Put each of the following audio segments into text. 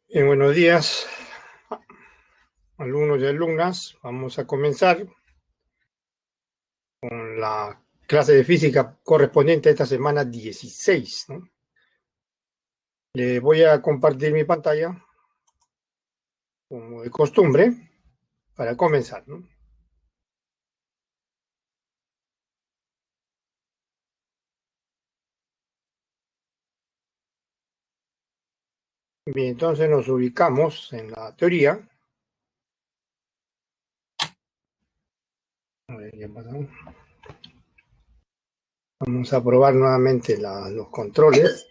Bien, buenos días, alumnos y alumnas. Vamos a comenzar con la clase de física correspondiente a esta semana 16, ¿no? Le voy a compartir mi pantalla, como de costumbre, para comenzar, ¿no? Bien, entonces nos ubicamos en la teoría. A ver, ¿qué pasa? Vamos a probar nuevamente los controles.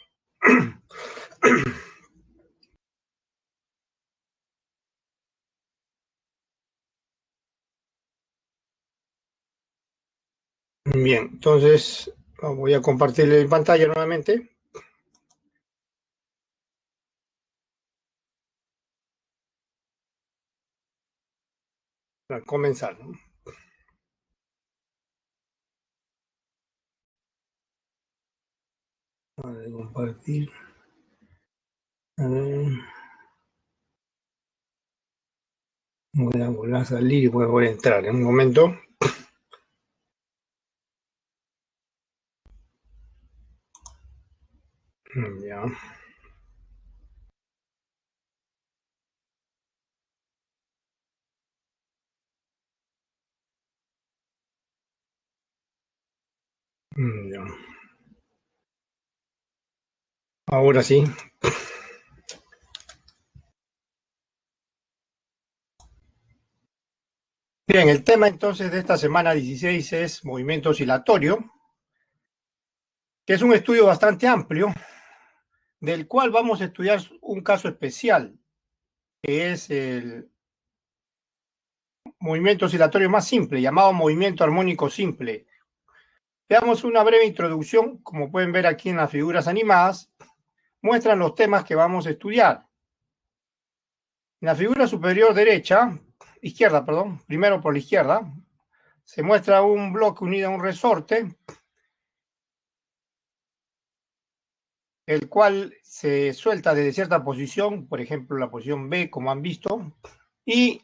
Bien, entonces voy a compartirle mi pantalla nuevamente para comenzar, ¿no? Voy a compartir. A ver. Voy a volver a salir y voy a volver a entrar en un momento. Ya. Ya. Ahora sí. Bien, el tema entonces de esta semana 16 es movimiento oscilatorio, que es un estudio bastante amplio, del cual vamos a estudiar un caso especial, que es el movimiento oscilatorio más simple, llamado movimiento armónico simple. Veamos una breve introducción, como pueden ver aquí en las figuras animadas, muestran los temas que vamos a estudiar. En la figura superior izquierda, perdón, primero por la izquierda, se muestra un bloque unido a un resorte, el cual se suelta desde cierta posición, por ejemplo la posición B, como han visto, y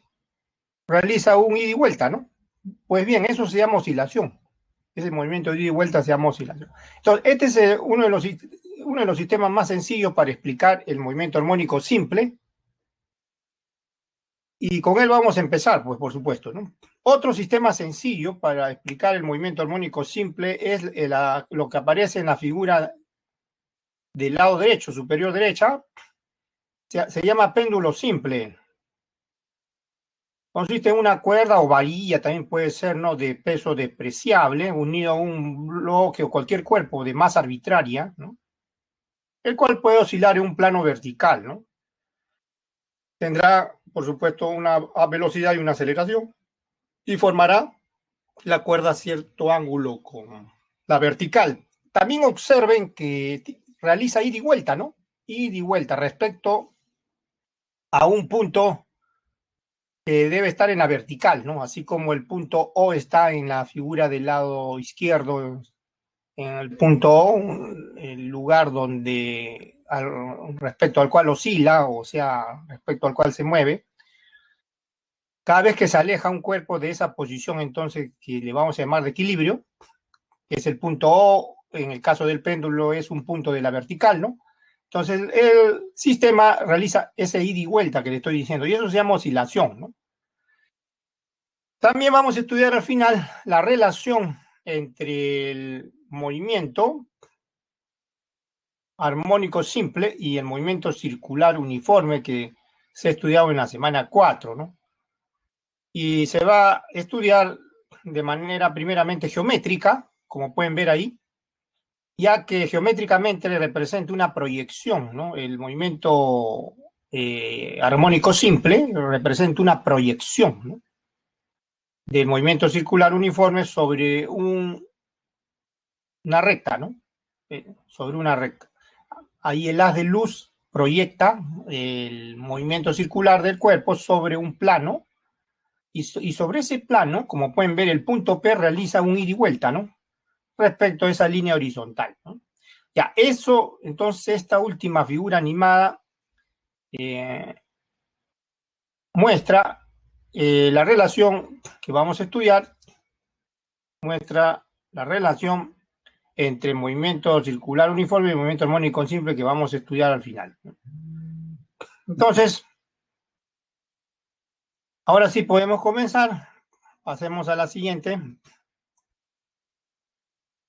realiza un ida y vuelta, ¿no? Pues bien, eso se llama oscilación. Ese movimiento de ida y vuelta se llama oscilación. Entonces, este es uno de los sistemas más sencillos para explicar el movimiento armónico simple, y con él vamos a empezar, pues por supuesto, ¿no? Otro sistema sencillo para explicar el movimiento armónico simple es lo que aparece en la figura del lado derecho, superior derecha, se llama péndulo simple. Consiste en una cuerda o varilla, también puede ser, ¿no?, de peso despreciable, unido a un bloque o cualquier cuerpo de masa arbitraria, ¿no?, el cual puede oscilar en un plano vertical, ¿no? Tendrá, por supuesto, una velocidad y una aceleración, y formará la cuerda a cierto ángulo con la vertical. También observen que realiza ida y vuelta, ¿no? Ida y vuelta respecto a un punto que debe estar en la vertical, ¿no? Así como el punto O está en la figura del lado izquierdo, en el punto O, el lugar donde, respecto al cual oscila, o sea, respecto al cual se mueve. Cada vez que se aleja un cuerpo de esa posición, entonces, que le vamos a llamar de equilibrio, que es el punto O, en el caso del péndulo es un punto de la vertical, ¿no? Entonces, el sistema realiza ese ida y vuelta que le estoy diciendo, y eso se llama oscilación, ¿no? También vamos a estudiar al final la relación entre el movimiento armónico simple y el movimiento circular uniforme que se ha estudiado en la semana 4, ¿no? Y se va a estudiar de manera primeramente geométrica, como pueden ver ahí, ya que geométricamente le representa una proyección, ¿no? El movimiento armónico simple representa una proyección, ¿no?, del movimiento circular uniforme sobre una recta, ¿no? Sobre una recta. Ahí el haz de luz proyecta el movimiento circular del cuerpo sobre un plano, y sobre ese plano, como pueden ver, el punto P realiza un ida y vuelta, ¿no?, respecto a esa línea horizontal, ¿no? Ya, eso, entonces, esta última figura animada muestra la relación que vamos a estudiar, muestra la relación entre movimiento circular uniforme y movimiento armónico simple que vamos a estudiar al final. Entonces, ahora sí podemos comenzar. Pasemos a la siguiente.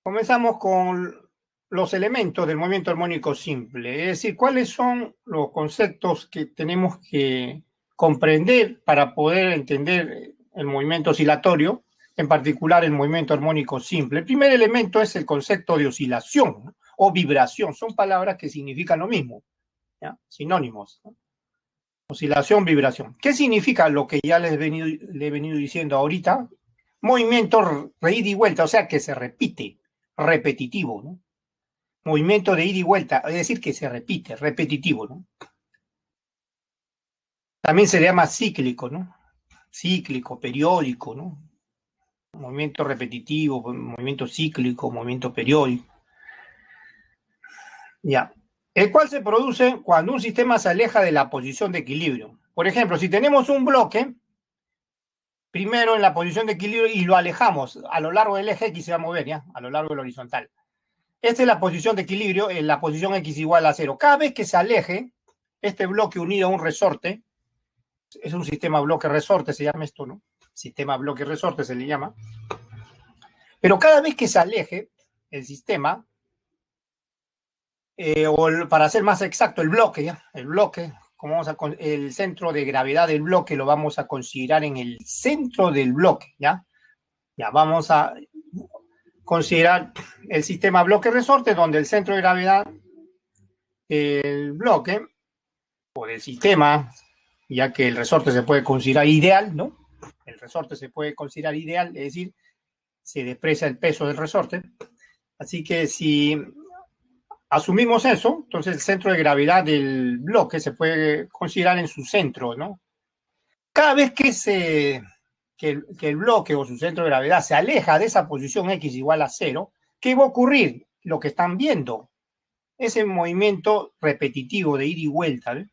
Comenzamos con los elementos del movimiento armónico simple, es decir, cuáles son los conceptos que tenemos que comprender para poder entender el movimiento oscilatorio, en particular el movimiento armónico simple. El primer elemento es el concepto de oscilación, ¿no? O vibración, son palabras que significan lo mismo, ¿ya? Sinónimos, ¿no? Oscilación, vibración. ¿Qué significa lo que ya le he venido diciendo ahorita? Movimiento de ida y vuelta, o sea, que se repite, repetitivo, ¿no? Movimiento de ida y vuelta, es decir, que se repite, repetitivo, ¿no? También se le llama cíclico, ¿no? Cíclico, periódico, ¿no? Movimiento repetitivo, movimiento cíclico, movimiento periódico. Ya. El cual se produce cuando un sistema se aleja de la posición de equilibrio. Por ejemplo, si tenemos un bloque, primero en la posición de equilibrio y lo alejamos a lo largo del eje X se va a mover, ¿ya? A lo largo del horizontal. Esta es la posición de equilibrio, en la posición X igual a 0. Cada vez que se aleje este bloque unido a un resorte, es un sistema bloque-resorte, se llama esto, ¿no? Sistema bloque-resorte se le llama. Pero cada vez que se aleje el sistema, para ser más exacto, el bloque, ¿ya? El bloque, como vamos a, el centro de gravedad del bloque lo vamos a considerar en el centro del bloque, ¿ya? Ya, vamos a considerar el sistema bloque-resorte, donde el centro de gravedad del bloque, o del sistema, ya que el resorte se puede considerar ideal, ¿no? El resorte se puede considerar ideal, es decir, se desprecia el peso del resorte. Así que si asumimos eso, entonces el centro de gravedad del bloque se puede considerar en su centro, ¿no? Cada vez que el bloque o su centro de gravedad se aleja de esa posición X igual a 0, ¿qué va a ocurrir? Lo que están viendo, ese movimiento repetitivo de ida y vuelta, ¿eh?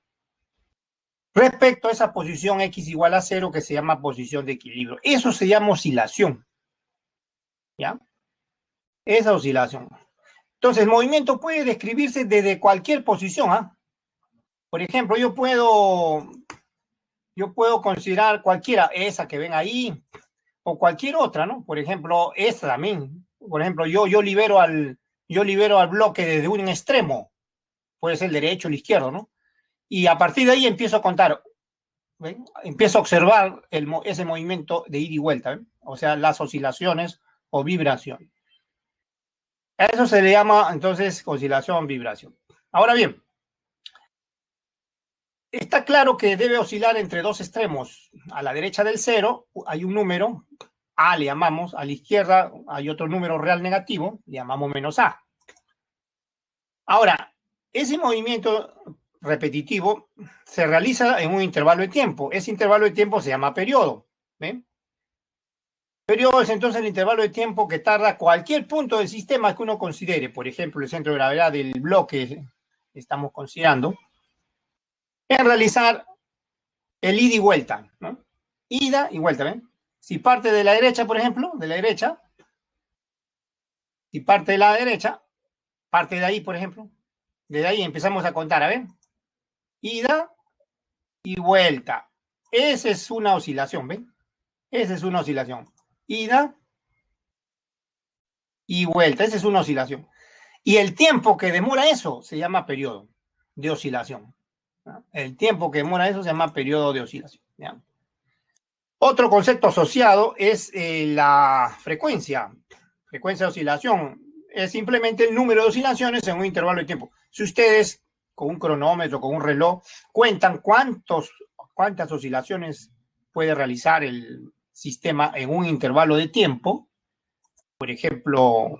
Respecto a esa posición X igual a 0 que se llama posición de equilibrio. Eso se llama oscilación, ¿ya? Esa oscilación. Entonces, el movimiento puede describirse desde cualquier posición, ¿ah? Por ejemplo, yo puedo considerar cualquiera, esa que ven ahí, o cualquier otra, ¿no? Por ejemplo, esta también. Por ejemplo, yo libero al bloque desde un extremo, puede ser el derecho o el izquierdo, ¿no? Y a partir de ahí empiezo a contar, ¿ven? Empiezo a observar ese movimiento de ida y vuelta, ¿ven? O sea, las oscilaciones o vibración. A eso se le llama entonces oscilación, vibración. Ahora bien, está claro que debe oscilar entre dos extremos. A la derecha del 0 hay un número, A le llamamos, a la izquierda hay otro número real negativo, le llamamos menos A. Ahora, ese movimiento repetitivo se realiza en un intervalo de tiempo. Ese intervalo de tiempo se llama periodo. ¿Ven? Periodo es entonces el intervalo de tiempo que tarda cualquier punto del sistema que uno considere. Por ejemplo, el centro de gravedad del bloque que estamos considerando, en realizar el ida y vuelta, ¿no? Ida y vuelta, ¿ven? Si parte de la derecha, por ejemplo, si parte de la derecha, parte de ahí, por ejemplo, desde ahí empezamos a contar, a ver, ida y vuelta. Esa es una oscilación, ¿ven? Esa es una oscilación. Ida y vuelta, esa es una oscilación. Y el tiempo que demora eso se llama periodo de oscilación, ¿no? El tiempo que demora eso se llama periodo de oscilación, ¿ya? Otro concepto asociado es la frecuencia. Frecuencia de oscilación es simplemente el número de oscilaciones en un intervalo de tiempo. Si ustedes con un cronómetro, con un reloj, cuentan cuántas oscilaciones puede realizar el sistema en un intervalo de tiempo, por ejemplo,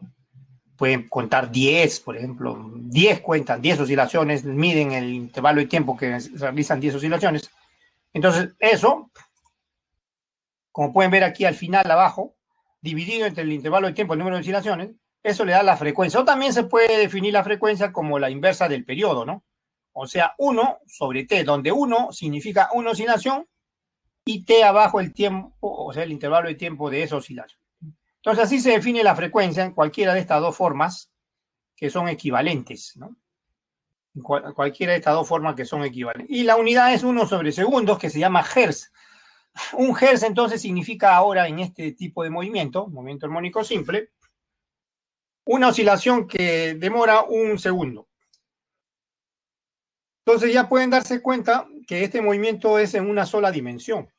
pueden contar 10, por ejemplo, 10 cuentan, 10 oscilaciones, miden el intervalo de tiempo que realizan 10 oscilaciones. Entonces, eso, como pueden ver aquí al final, abajo, dividido entre el intervalo de tiempo, el número de oscilaciones, eso le da la frecuencia. O también se puede definir la frecuencia como la inversa del periodo, ¿no? O sea, 1 sobre t, donde 1 significa una oscilación y t abajo el tiempo, o sea, el intervalo de tiempo de esa oscilación. Entonces, así se define la frecuencia en cualquiera de estas dos formas que son equivalentes, ¿no? Cualquiera de estas dos formas que son equivalentes. Y la unidad es 1 sobre segundos, que se llama hertz. Un hertz entonces significa ahora en este tipo de movimiento armónico simple, una oscilación que demora un segundo. Entonces ya pueden darse cuenta que este movimiento es en una sola dimensión.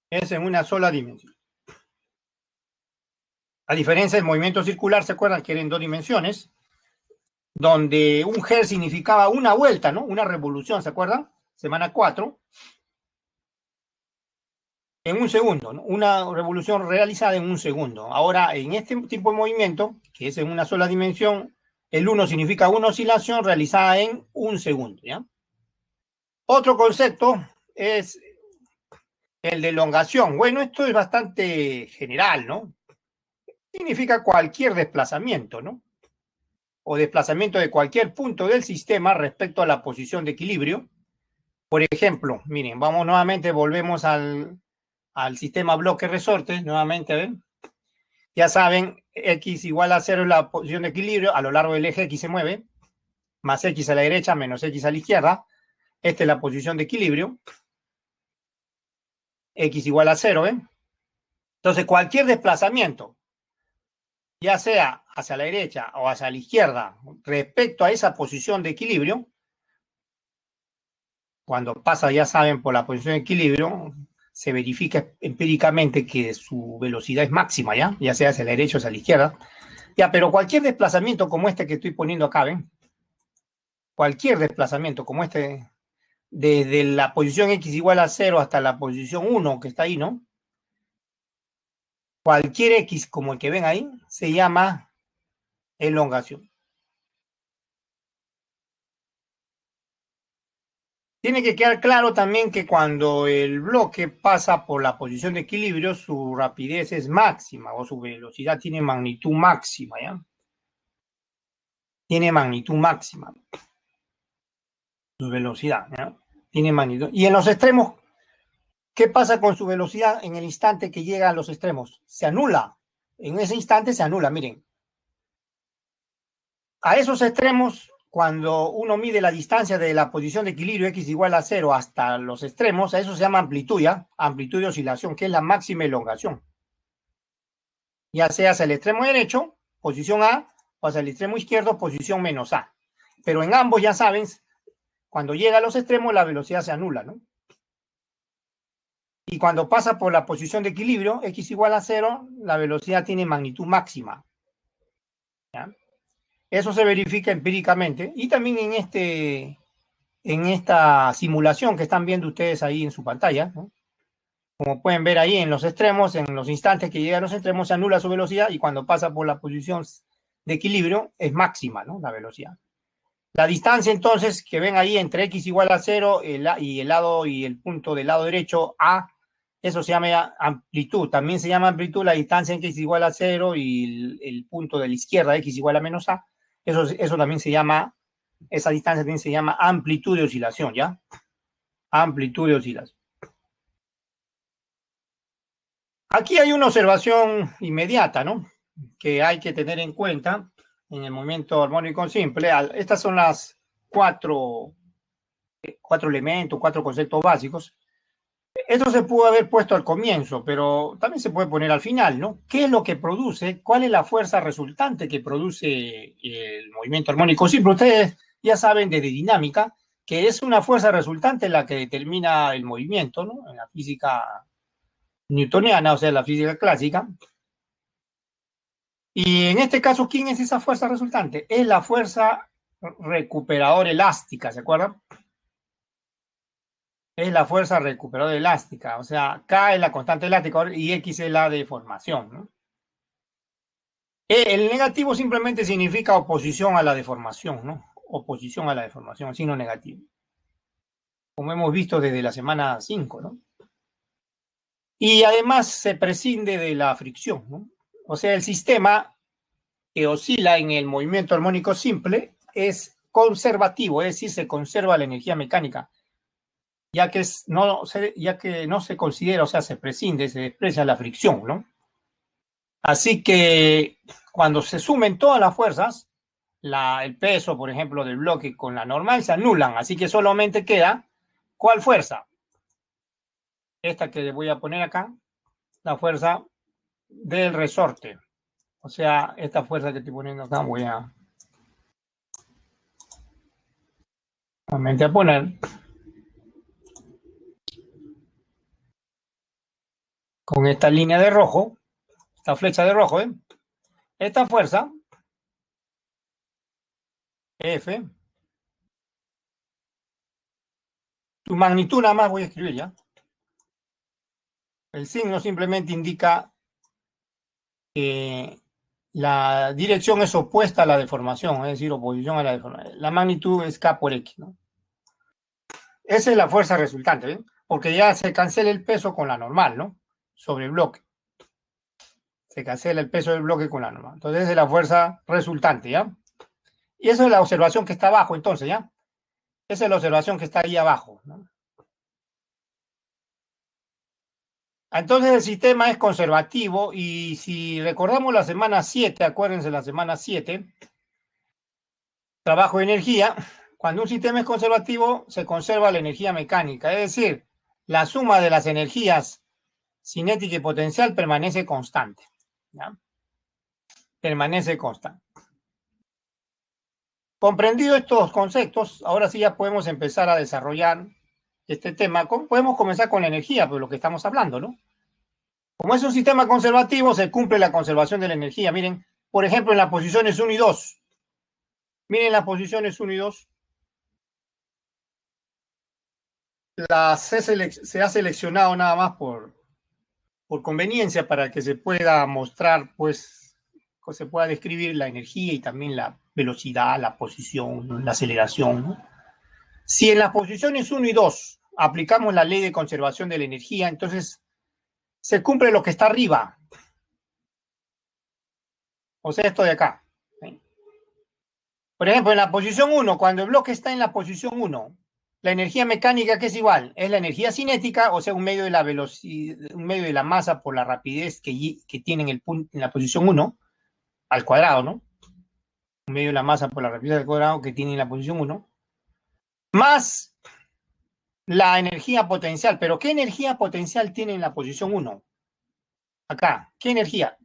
Es en una sola dimensión. A diferencia del movimiento circular, ¿se acuerdan que era en dos dimensiones? Donde un hertz significaba una vuelta, ¿no? Una revolución, ¿se acuerdan? Semana 4. En un segundo, ¿no? Una revolución realizada en un segundo. Ahora, en este tipo de movimiento, que es en una sola dimensión, el 1 significa una oscilación realizada en un segundo, ¿ya? Otro concepto es el de elongación. Bueno, esto es bastante general, ¿no? Significa cualquier desplazamiento, ¿no? O desplazamiento de cualquier punto del sistema respecto a la posición de equilibrio. Por ejemplo, miren, vamos nuevamente, volvemos al sistema bloque-resorte, nuevamente, a ver. Ya saben, x igual a 0 es la posición de equilibrio, a lo largo del eje x se mueve, más x a la derecha menos x a la izquierda. Esta es la posición de equilibrio. X igual a 0, ¿eh? Entonces, cualquier desplazamiento, ya sea hacia la derecha o hacia la izquierda, respecto a esa posición de equilibrio, cuando pasa, ya saben, por la posición de equilibrio, se verifica empíricamente que su velocidad es máxima, ya sea hacia la derecha o hacia la izquierda. Ya, pero cualquier desplazamiento como este que estoy poniendo acá, ¿ven? Cualquier desplazamiento como este, desde la posición x igual a 0 hasta la posición 1 que está ahí, ¿no? Cualquier x como el que ven ahí se llama elongación. Tiene que quedar claro también que cuando el bloque pasa por la posición de equilibrio, su rapidez es máxima o su velocidad tiene magnitud máxima, ¿ya? Tiene magnitud máxima. Su velocidad, ¿ya? Tiene magnitud. Y en los extremos, ¿qué pasa con su velocidad en el instante que llega a los extremos? Se anula. En ese instante se anula, miren. A esos extremos, cuando uno mide la distancia de la posición de equilibrio x igual a 0 hasta los extremos, a eso se llama amplitud, ¿ya? Amplitud de oscilación, que es la máxima elongación. Ya sea hacia el extremo derecho, posición A, o hacia el extremo izquierdo, posición menos A. Pero en ambos, ya saben, cuando llega a los extremos, la velocidad se anula, ¿no? Y cuando pasa por la posición de equilibrio, x igual a 0, la velocidad tiene magnitud máxima, ¿ya? Eso se verifica empíricamente y también en esta simulación que están viendo ustedes ahí en su pantalla, ¿no? Como pueden ver ahí en los extremos, en los instantes que llega a los extremos, se anula su velocidad y cuando pasa por la posición de equilibrio es máxima, ¿no? La velocidad. La distancia entonces que ven ahí entre x igual a 0 y el lado y el punto del lado derecho A, eso se llama amplitud. También se llama amplitud la distancia en x igual a 0 y el punto de la izquierda x igual a menos A. Eso también se llama, esa distancia también se llama amplitud de oscilación, ¿ya? Amplitud de oscilación. Aquí hay una observación inmediata, ¿no? Que hay que tener en cuenta en el movimiento armónico simple. Estas son las cuatro elementos, cuatro conceptos básicos. Esto se pudo haber puesto al comienzo, pero también se puede poner al final, ¿no? ¿Qué es lo que produce? ¿Cuál es la fuerza resultante que produce el movimiento armónico simple? Ustedes ya saben desde dinámica que es una fuerza resultante la que determina el movimiento, ¿no? En la física newtoniana, o sea, la física clásica. Y en este caso, ¿quién es esa fuerza resultante? Es la fuerza recuperadora elástica, ¿se acuerdan? Es la fuerza recuperadora elástica, o sea, K es la constante elástica y X es la deformación, ¿no? El negativo simplemente significa oposición a la deformación, ¿no? Oposición a la deformación, signo negativo. Como hemos visto desde la semana 5, ¿no? Y además se prescinde de la fricción, ¿no? O sea, el sistema que oscila en el movimiento armónico simple es conservativo, es decir, se conserva la energía mecánica, ya que no se considera, o sea, se prescinde, se desprecia la fricción, ¿no? Así que cuando se sumen todas las fuerzas, el peso, por ejemplo, del bloque con la normal se anulan, así que solamente queda, ¿cuál fuerza? Esta que voy a poner acá, la fuerza del resorte. O sea, esta fuerza que estoy poniendo acá voy a poner con esta línea de rojo, esta flecha de rojo, ¿eh? Esta fuerza, F, su magnitud nada más voy a escribir ya. El signo simplemente indica que la dirección es opuesta a la deformación, es decir, oposición a la deformación. La magnitud es K por X, ¿no? Esa es la fuerza resultante, ¿ven? Porque ya se cancela el peso con la normal, ¿no? Sobre el bloque. Se cancela el peso del bloque con la normal. Entonces, esa es la fuerza resultante, ¿ya? Y esa es la observación que está abajo, entonces, ¿ya? Esa es la observación que está ahí abajo, ¿no? Entonces, el sistema es conservativo y si recordamos la semana 7, acuérdense la semana 7, trabajo de energía, cuando un sistema es conservativo, se conserva la energía mecánica, es decir, la suma de las energías cinética y potencial permanece constante, ¿ya? Permanece constante. Comprendido estos conceptos, ahora sí ya podemos empezar a desarrollar este tema. Podemos comenzar con la energía, pues lo que estamos hablando, ¿no? Como es un sistema conservativo, se cumple la conservación de la energía. Miren, por ejemplo, en las posiciones 1 y 2. Miren las posiciones 1 y 2. Se ha seleccionado nada más por conveniencia para que se pueda mostrar, pues, se pueda describir la energía y también la velocidad, la posición, la aceleración, ¿no? Si en las posiciones 1 y 2 aplicamos la ley de conservación de la energía, entonces se cumple lo que está arriba. O sea, esto de acá. ¿Sí? Por ejemplo, en la posición 1, cuando el bloque está en la posición 1, la energía mecánica, que es igual, es la energía cinética, o sea, un medio de la velocidad, un medio de la masa por la rapidez que tiene en la posición 1 al cuadrado, ¿no? Un medio de la masa por la rapidez al cuadrado que tiene en la posición 1, más la energía potencial. ¿Pero qué energía potencial tiene en la posición 1? Acá, ¿qué energía?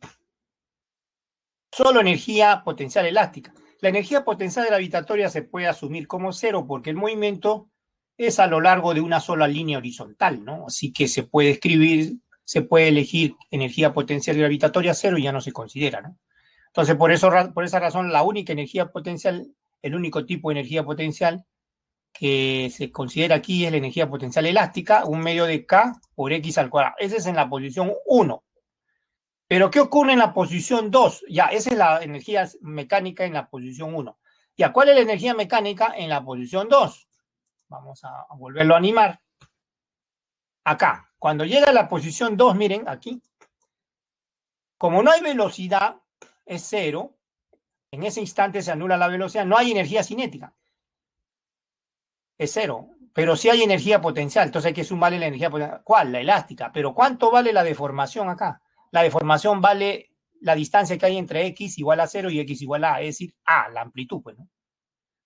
Solo energía potencial elástica. La energía potencial gravitatoria se puede asumir como cero porque el movimiento es a lo largo de una sola línea horizontal, ¿no? Así que se puede escribir, se puede elegir energía potencial gravitatoria cero y ya no se considera, ¿no? Entonces, por esa razón, la única energía potencial, el único tipo de energía potencial que se considera aquí es la energía potencial elástica, un medio de K por X al cuadrado. Ese es en la posición 1. Pero ¿qué ocurre en la posición 2? Ya, esa es la energía mecánica en la posición 1. Ya, ¿cuál es la energía mecánica en la posición 2? Vamos a volverlo a animar. Acá, cuando llega a la posición 2, miren, aquí, como no hay velocidad, es cero, en ese instante se anula la velocidad, no hay energía cinética, es cero, pero sí hay energía potencial, entonces hay que sumarle la energía potencial. ¿Cuál? La elástica. Pero ¿cuánto vale la deformación acá? La deformación vale la distancia que hay entre x igual a 0 y x igual a, es decir, a, la amplitud, pues, ¿no?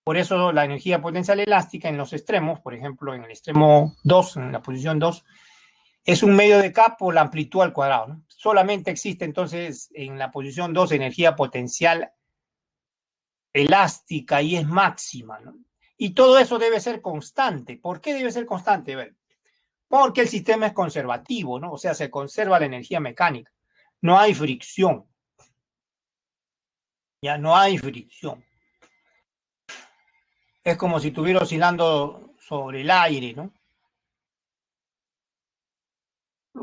Por eso la energía potencial elástica en los extremos, por ejemplo, en el extremo 2, en la posición 2, es un medio de K por la amplitud al cuadrado, ¿no? Solamente existe entonces en la posición 2 energía potencial elástica y es máxima, ¿no? Y todo eso debe ser constante. ¿Por qué debe ser constante? Bueno, porque el sistema es conservativo, ¿no? O sea, se conserva la energía mecánica. No hay fricción. Ya no hay fricción. Es como si estuviera oscilando sobre el aire, ¿no?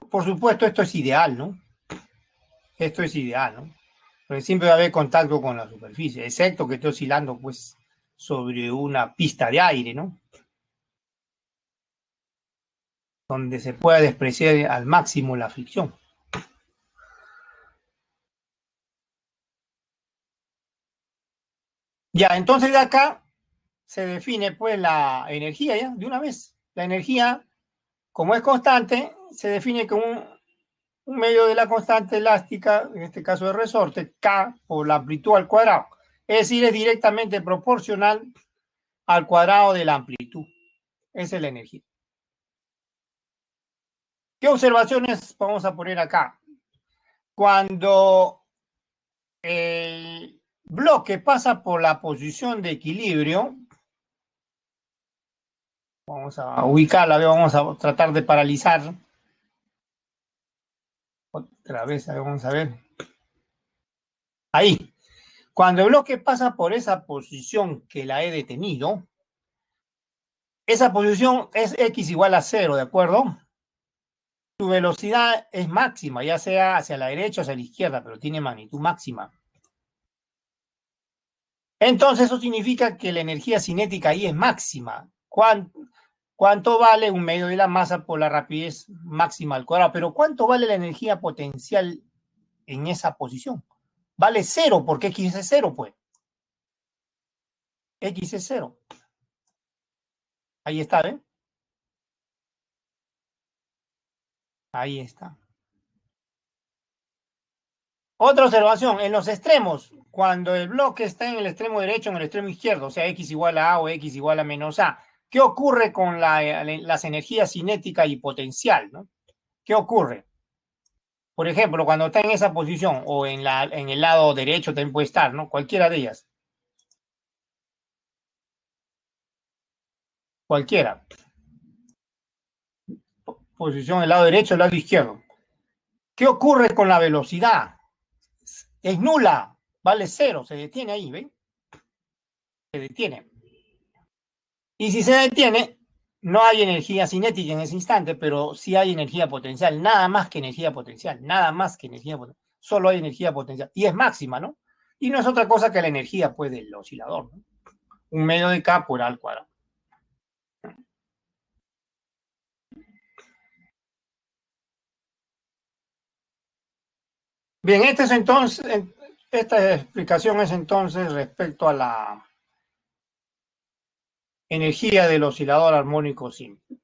Por supuesto, esto es ideal, ¿no? Esto es ideal, ¿no? Porque siempre va a haber contacto con la superficie, excepto que esté oscilando, pues, sobre una pista de aire, ¿no? Donde se pueda despreciar al máximo la fricción. Ya, entonces de acá se define pues la energía ya, de una vez. La energía, como es constante, se define como un medio de la constante elástica, en este caso de resorte, K por la amplitud al cuadrado. Es decir, es directamente proporcional al cuadrado de la amplitud. Esa es la energía. ¿Qué observaciones vamos a poner acá? Cuando el bloque pasa por la posición de equilibrio, vamos a ubicarla, vamos a tratar de paralizar. Otra vez, vamos a ver. Ahí. Cuando el bloque pasa por esa posición que la he detenido, esa posición es x igual a 0, ¿de acuerdo? Su velocidad es máxima, ya sea hacia la derecha o hacia la izquierda, pero tiene magnitud máxima. Entonces eso significa que la energía cinética ahí es máxima. ¿Cuánto vale un medio de la masa por la rapidez máxima al cuadrado? Pero ¿cuánto vale la energía potencial en esa posición? Vale 0, porque x es 0, pues. X es 0. Ahí está, ¿ven? Ahí está. Otra observación, en los extremos, cuando el bloque está en el extremo derecho o en el extremo izquierdo, o sea, x igual a A o x igual a menos A, ¿qué ocurre con las energías cinética y potencial, ¿no? ¿Qué ocurre? Por ejemplo, cuando está en esa posición o en el lado derecho también puede estar, ¿no? Cualquiera de ellas. Cualquiera. Posición del lado derecho o el lado izquierdo. ¿Qué ocurre con la velocidad? Es nula, vale 0, se detiene ahí, ¿ven? Se detiene. Y si se detiene, no hay energía cinética en ese instante, pero sí hay energía potencial, nada más que energía potencial, nada más que energía potencial, solo hay energía potencial, y es máxima, ¿no? Y no es otra cosa que la energía, pues, del oscilador, ¿no? Un medio de K por A al cuadrado. Bien, esta explicación es entonces respecto a la energía del oscilador armónico simple.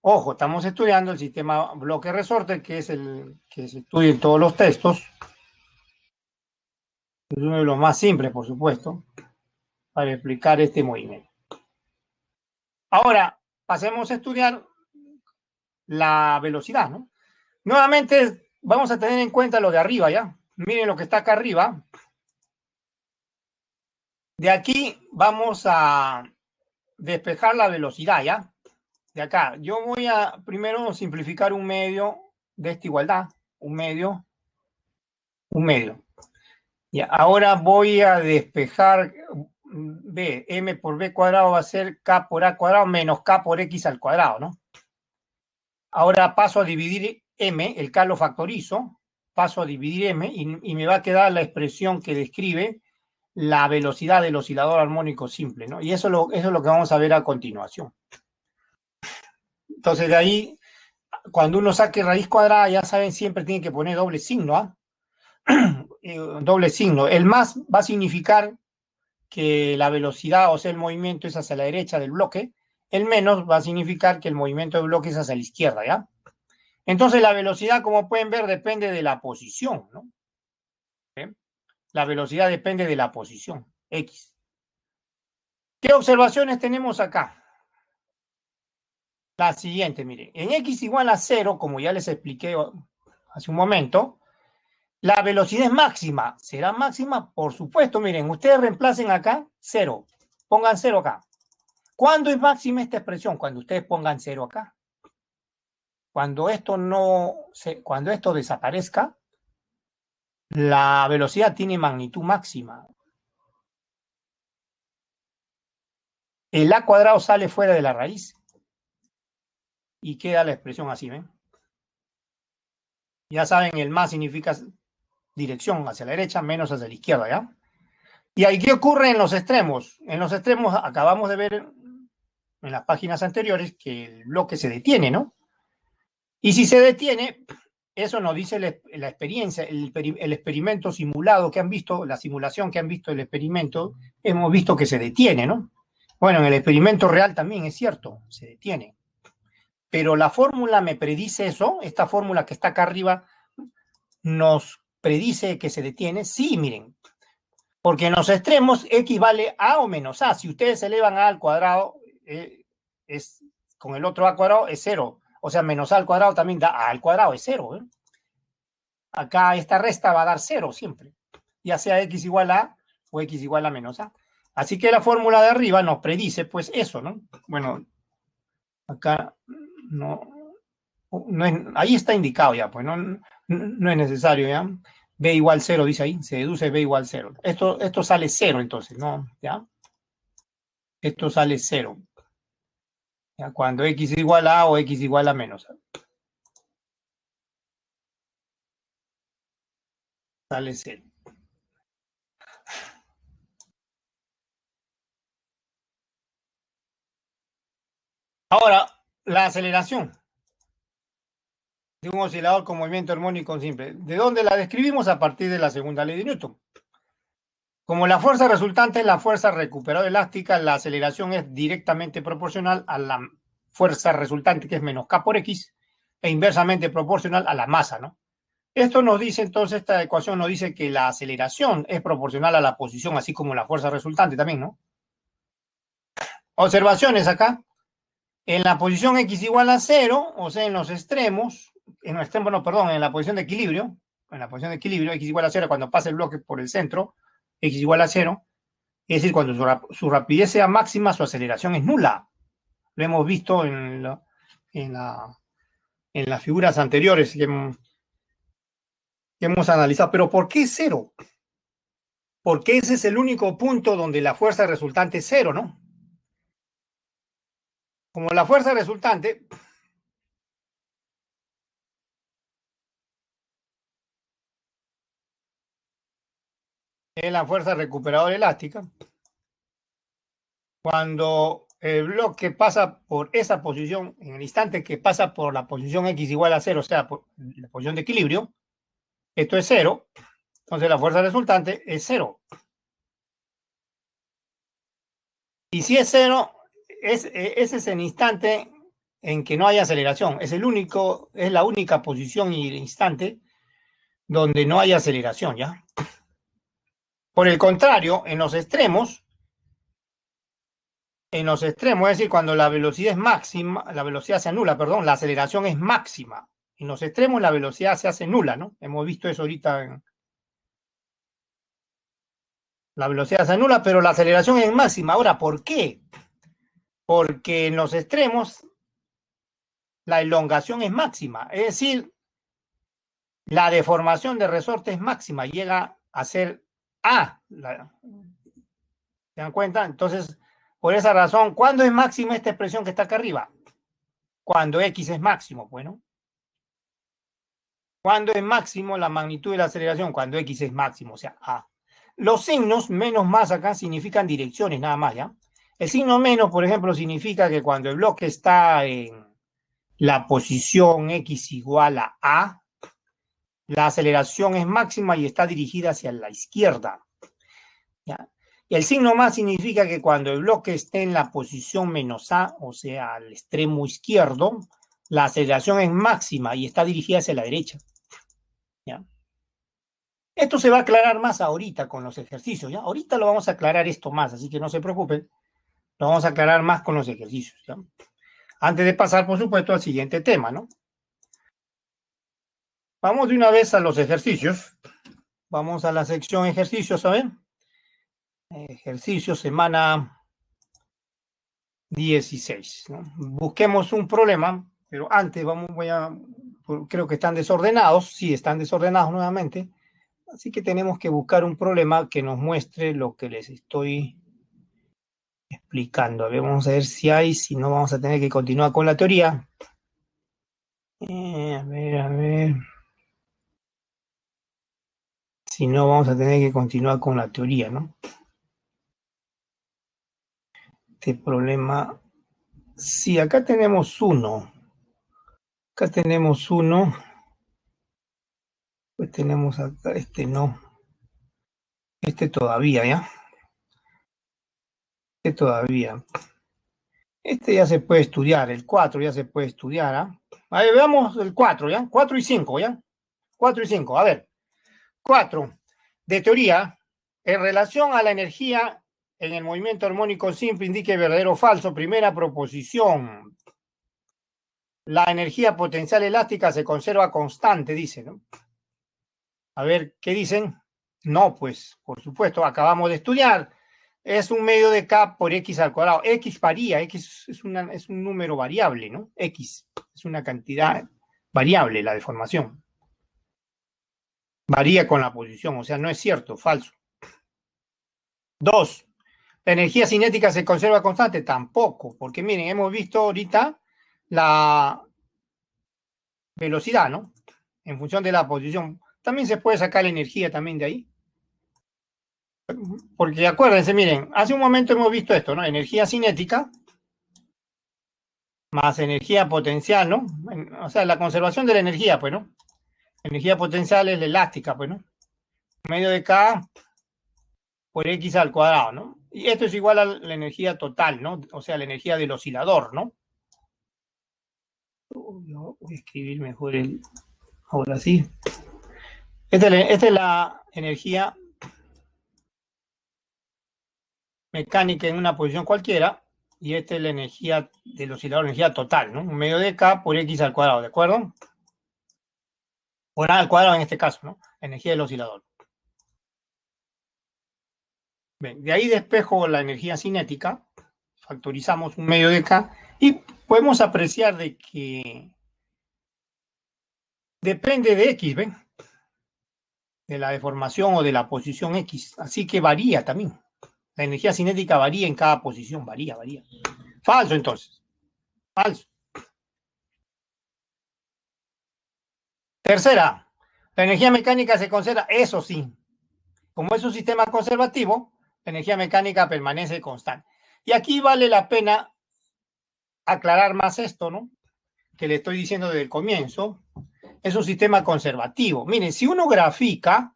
Ojo, estamos estudiando el sistema bloque-resorte, que es el que se estudia en todos los textos. Es uno de los más simples, por supuesto, para explicar este movimiento. Ahora, pasemos a estudiar la velocidad, ¿no? Nuevamente, vamos a tener en cuenta lo de arriba, ¿ya? Miren lo que está acá arriba. De aquí vamos a despejar la velocidad, ¿ya? De acá. Yo voy a primero simplificar un medio de esta igualdad. Un medio. Y ahora voy a despejar b. M por b cuadrado va a ser k por a cuadrado menos k por x al cuadrado, ¿no? Ahora paso a dividir m, el k lo factorizo, paso a dividir m y me va a quedar la expresión que describe la velocidad del oscilador armónico simple, ¿no? Y eso es lo que vamos a ver a continuación. Entonces, de ahí, cuando uno saque raíz cuadrada, ya saben, siempre tiene que poner doble signo, ¿ah? Doble signo. El más va a significar que la velocidad, o sea, el movimiento es hacia la derecha del bloque. El menos va a significar que el movimiento del bloque es hacia la izquierda, ¿ya? Entonces, la velocidad, como pueden ver, depende de la posición, ¿no? ¿Eh? La velocidad depende de la posición, X. ¿Qué observaciones tenemos acá? La siguiente, miren. En X igual a 0, como ya les expliqué hace un momento, la velocidad es máxima. ¿Será máxima? Por supuesto, miren, ustedes reemplacen acá 0. Pongan 0 acá. ¿Cuándo es máxima esta expresión? Cuando ustedes pongan 0 acá. Cuando cuando esto desaparezca, la velocidad tiene magnitud máxima. El a cuadrado sale fuera de la raíz y queda la expresión así, ¿ven? Ya saben, el más significa dirección hacia la derecha, menos hacia la izquierda, ¿ya? ¿Y ahí qué ocurre en los extremos? En los extremos acabamos de ver en las páginas anteriores que el bloque se detiene, ¿no? Y si se detiene, eso nos dice la experiencia, el experimento simulado que han visto, la simulación que han visto del experimento, hemos visto que se detiene, ¿no? Bueno, en el experimento real también es cierto, se detiene. Pero la fórmula me predice eso, esta fórmula que está acá arriba nos predice que se detiene. Sí, miren, porque en los extremos x vale a o menos a. Si ustedes elevan a al cuadrado, es, con el otro a cuadrado es cero. O sea, menos a al cuadrado también da a al cuadrado, es cero. Acá esta resta va a dar cero siempre, ya sea x igual a o x igual a menos a. Así que la fórmula de arriba nos predice pues eso, ¿no? Bueno, acá no, no es, ahí está indicado ya, pues no es necesario, ¿ya? B igual cero, dice ahí, se deduce B igual cero. Esto sale cero entonces, ¿no? ¿Ya? Esto sale cero. ¿Ya? Cuando x igual a o x igual a menos a. Sale cero. Ahora, la aceleración de un oscilador con movimiento armónico simple. ¿De dónde la describimos? A partir de la segunda ley de Newton. Como la fuerza resultante es la fuerza recuperada elástica, la aceleración es directamente proporcional a la fuerza resultante, que es menos k por x, e inversamente proporcional a la masa, ¿no? Esto nos dice entonces, esta ecuación nos dice que la aceleración es proporcional a la posición, así como la fuerza resultante también, ¿no? Observaciones acá. En la posición x igual a 0, o sea, en los extremos, no, perdón, en la posición de equilibrio, x igual a 0 cuando pasa el bloque por el centro, x igual a 0, es decir, cuando su rapidez sea máxima, su aceleración es nula. Lo hemos visto en las figuras anteriores que hemos analizado. Pero ¿por qué cero? Porque ese es el único punto donde la fuerza resultante es cero, ¿no? Como la fuerza resultante es la fuerza recuperadora elástica, cuando el bloque pasa por esa posición, en el instante que pasa por la posición x igual a 0, o sea, por la posición de equilibrio, esto es cero, entonces la fuerza resultante es cero. Y si es cero, ese es el instante en que no hay aceleración. Es la única posición y el instante donde no hay aceleración, ¿ya? Por el contrario, es decir, cuando la velocidad es máxima, la velocidad se anula, perdón, la aceleración es máxima. En los extremos la velocidad se hace nula, ¿no? Hemos visto eso ahorita. La velocidad se anula, pero la aceleración es máxima. Ahora, ¿por qué? Porque en los extremos la elongación es máxima. Es decir, la deformación de resorte es máxima, llega a ser A. ¿Se dan cuenta? Entonces, por esa razón, ¿cuándo es máxima esta expresión que está acá arriba? Cuando X es máximo, bueno. ¿Cuándo es máximo la magnitud de la aceleración? Cuando X es máximo, o sea, A. Los signos menos más acá significan direcciones, nada más, ¿ya? El signo menos, por ejemplo, significa que cuando el bloque está en la posición X igual a A, la aceleración es máxima y está dirigida hacia la izquierda, ¿ya? Y el signo más significa que cuando el bloque esté en la posición menos A, o sea, al extremo izquierdo, la aceleración es máxima y está dirigida hacia la derecha, ¿ya? Esto se va a aclarar más ahorita con los ejercicios, ¿ya? Ahorita lo vamos a aclarar esto más, así que no se preocupen, lo vamos a aclarar más con los ejercicios, ¿ya? Antes de pasar, por supuesto, al siguiente tema, ¿no? Vamos de una vez a los ejercicios. Vamos a la sección ejercicios, ¿saben? Ejercicio semana 16, ¿no? Busquemos un problema, pero antes creo que están desordenados, sí, están desordenados nuevamente, así que tenemos que buscar un problema que nos muestre lo que les estoy explicando. A ver, vamos a ver si hay, si no vamos a tener que continuar con la teoría. A ver. Si no, vamos a tener que continuar con la teoría, ¿no? Este problema. Sí, acá tenemos uno. Acá tenemos uno. Pues tenemos acá, este no. Este todavía, ¿ya? Este todavía. Este ya se puede estudiar, el 4 ya se puede estudiar, ¿ah? A ver, veamos el 4, ¿ya? 4 y 5, ¿ya? 4 y 5, a ver. 4. De teoría, en relación a la energía en el movimiento armónico simple, indique verdadero o falso. Primera proposición. La energía potencial elástica se conserva constante, dice, ¿no? A ver, ¿qué dicen? No, pues, por supuesto, acabamos de estudiar. Es un medio de K por X al cuadrado. X varía, X es un número variable, ¿no? X es una cantidad variable, la deformación. Varía con la posición, o sea, no es cierto, falso. 2. ¿La energía cinética se conserva constante? Tampoco, porque miren, hemos visto ahorita la velocidad, ¿no? En función de la posición. También se puede sacar la energía también de ahí. Porque acuérdense, miren, hace un momento hemos visto esto, ¿no? Energía cinética más energía potencial, ¿no? O sea, la conservación de la energía, pues, ¿no? Energía potencial es la elástica, pues, ¿no? Medio de K por X al cuadrado, ¿no? Y esto es igual a la energía total, ¿no? O sea, la energía del oscilador, ¿no? Yo voy a escribir mejor el... Ahora sí. Esta es la energía mecánica en una posición cualquiera, y esta es la energía del oscilador, energía total, ¿no? Un medio de K por X al cuadrado, ¿de acuerdo? Por A al cuadrado en este caso, ¿no? Energía del oscilador. Bien, de ahí despejo la energía cinética, factorizamos un medio de K, y podemos apreciar de que depende de X, ¿ven? De la deformación o de la posición X, así que varía también. La energía cinética varía en cada posición, varía. Falso, entonces. Falso. Tercera, la energía mecánica se conserva, eso sí. Como es un sistema conservativo, la energía mecánica permanece constante. Y aquí vale la pena aclarar más esto, ¿no? Que le estoy diciendo desde el comienzo. Es un sistema conservativo. Miren, si uno grafica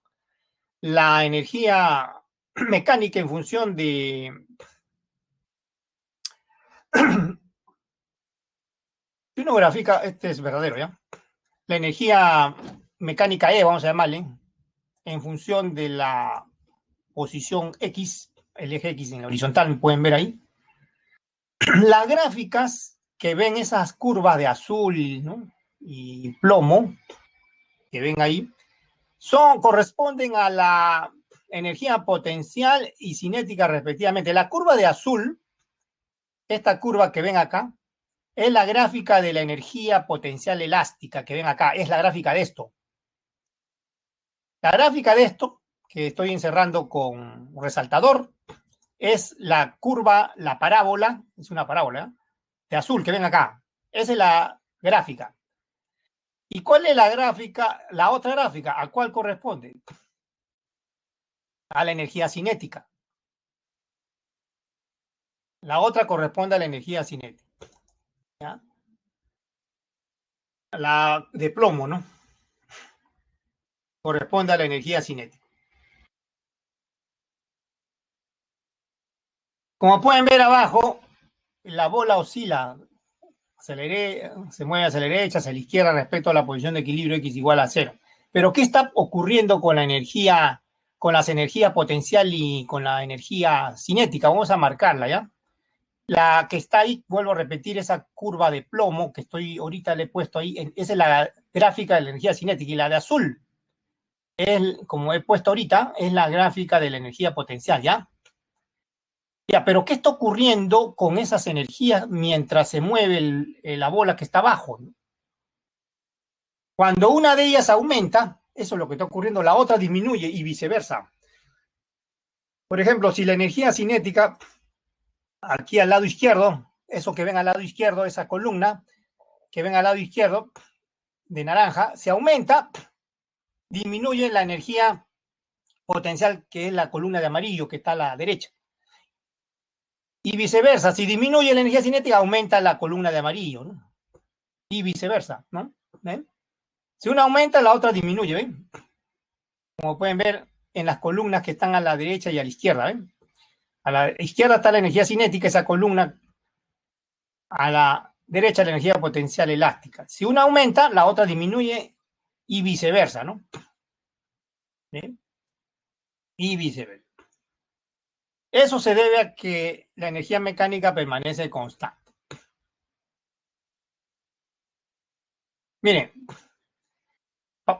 la energía mecánica en función de... Si uno grafica, este es verdadero, ¿ya? La energía mecánica E, vamos a llamarle, en función de la posición X, el eje X en la horizontal, me pueden ver ahí. Las gráficas que ven esas curvas de azul, ¿no? Y plomo, que ven ahí, corresponden a la energía potencial y cinética respectivamente. La curva de azul, esta curva que ven acá, es la gráfica de la energía potencial elástica que ven acá, es la gráfica de esto. La gráfica de esto, que estoy encerrando con un resaltador, es la curva, la parábola, es una parábola, de azul que ven acá. Esa es la gráfica. ¿Y cuál es la gráfica, la otra gráfica? ¿A cuál corresponde? A la energía cinética. La otra corresponde a la energía cinética. ¿Ya? La de plomo, ¿no? Corresponde a la energía cinética. Como pueden ver abajo, la bola oscila, se mueve hacia la derecha, hacia la izquierda respecto a la posición de equilibrio X igual a 0. Pero ¿qué está ocurriendo con la energía, con las energías potencial y con la energía cinética? Vamos a marcarla, ¿ya? La que está ahí, vuelvo a repetir, esa curva de plomo que estoy ahorita le he puesto ahí, esa es la gráfica de la energía cinética, y la de azul, como he puesto ahorita, es la gráfica de la energía potencial, ¿ya? Ya, pero ¿qué está ocurriendo con esas energías mientras se mueve la bola que está abajo? Cuando una de ellas aumenta, eso es lo que está ocurriendo, la otra disminuye y viceversa. Por ejemplo, si la energía cinética, aquí al lado izquierdo, eso que ven al lado izquierdo, esa columna que ven al lado izquierdo de naranja, se aumenta, disminuye la energía potencial, que es la columna de amarillo que está a la derecha. Y viceversa, si disminuye la energía cinética, aumenta la columna de amarillo, ¿no? Y viceversa, ¿no? ¿Ven? Si una aumenta, la otra disminuye, ¿ven? Como pueden ver en las columnas que están a la derecha y a la izquierda, ¿ven? A la izquierda está la energía cinética, esa columna. A la derecha la energía potencial elástica. Si una aumenta, la otra disminuye y viceversa, ¿no? ¿Bien? Y viceversa. Eso se debe a que la energía mecánica permanece constante. Miren,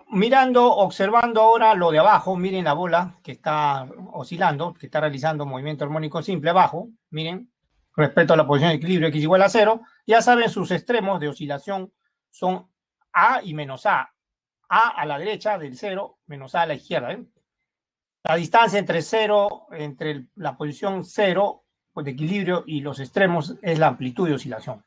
mirando, observando ahora lo de abajo, miren la bola que está oscilando, que está realizando movimiento armónico simple abajo, miren, respecto a la posición de equilibrio x igual a 0, ya saben sus extremos de oscilación son A y menos A. A la derecha del 0, menos A a la izquierda. La distancia entre 0, entre la posición 0 pues, de equilibrio y los extremos es la amplitud de oscilación.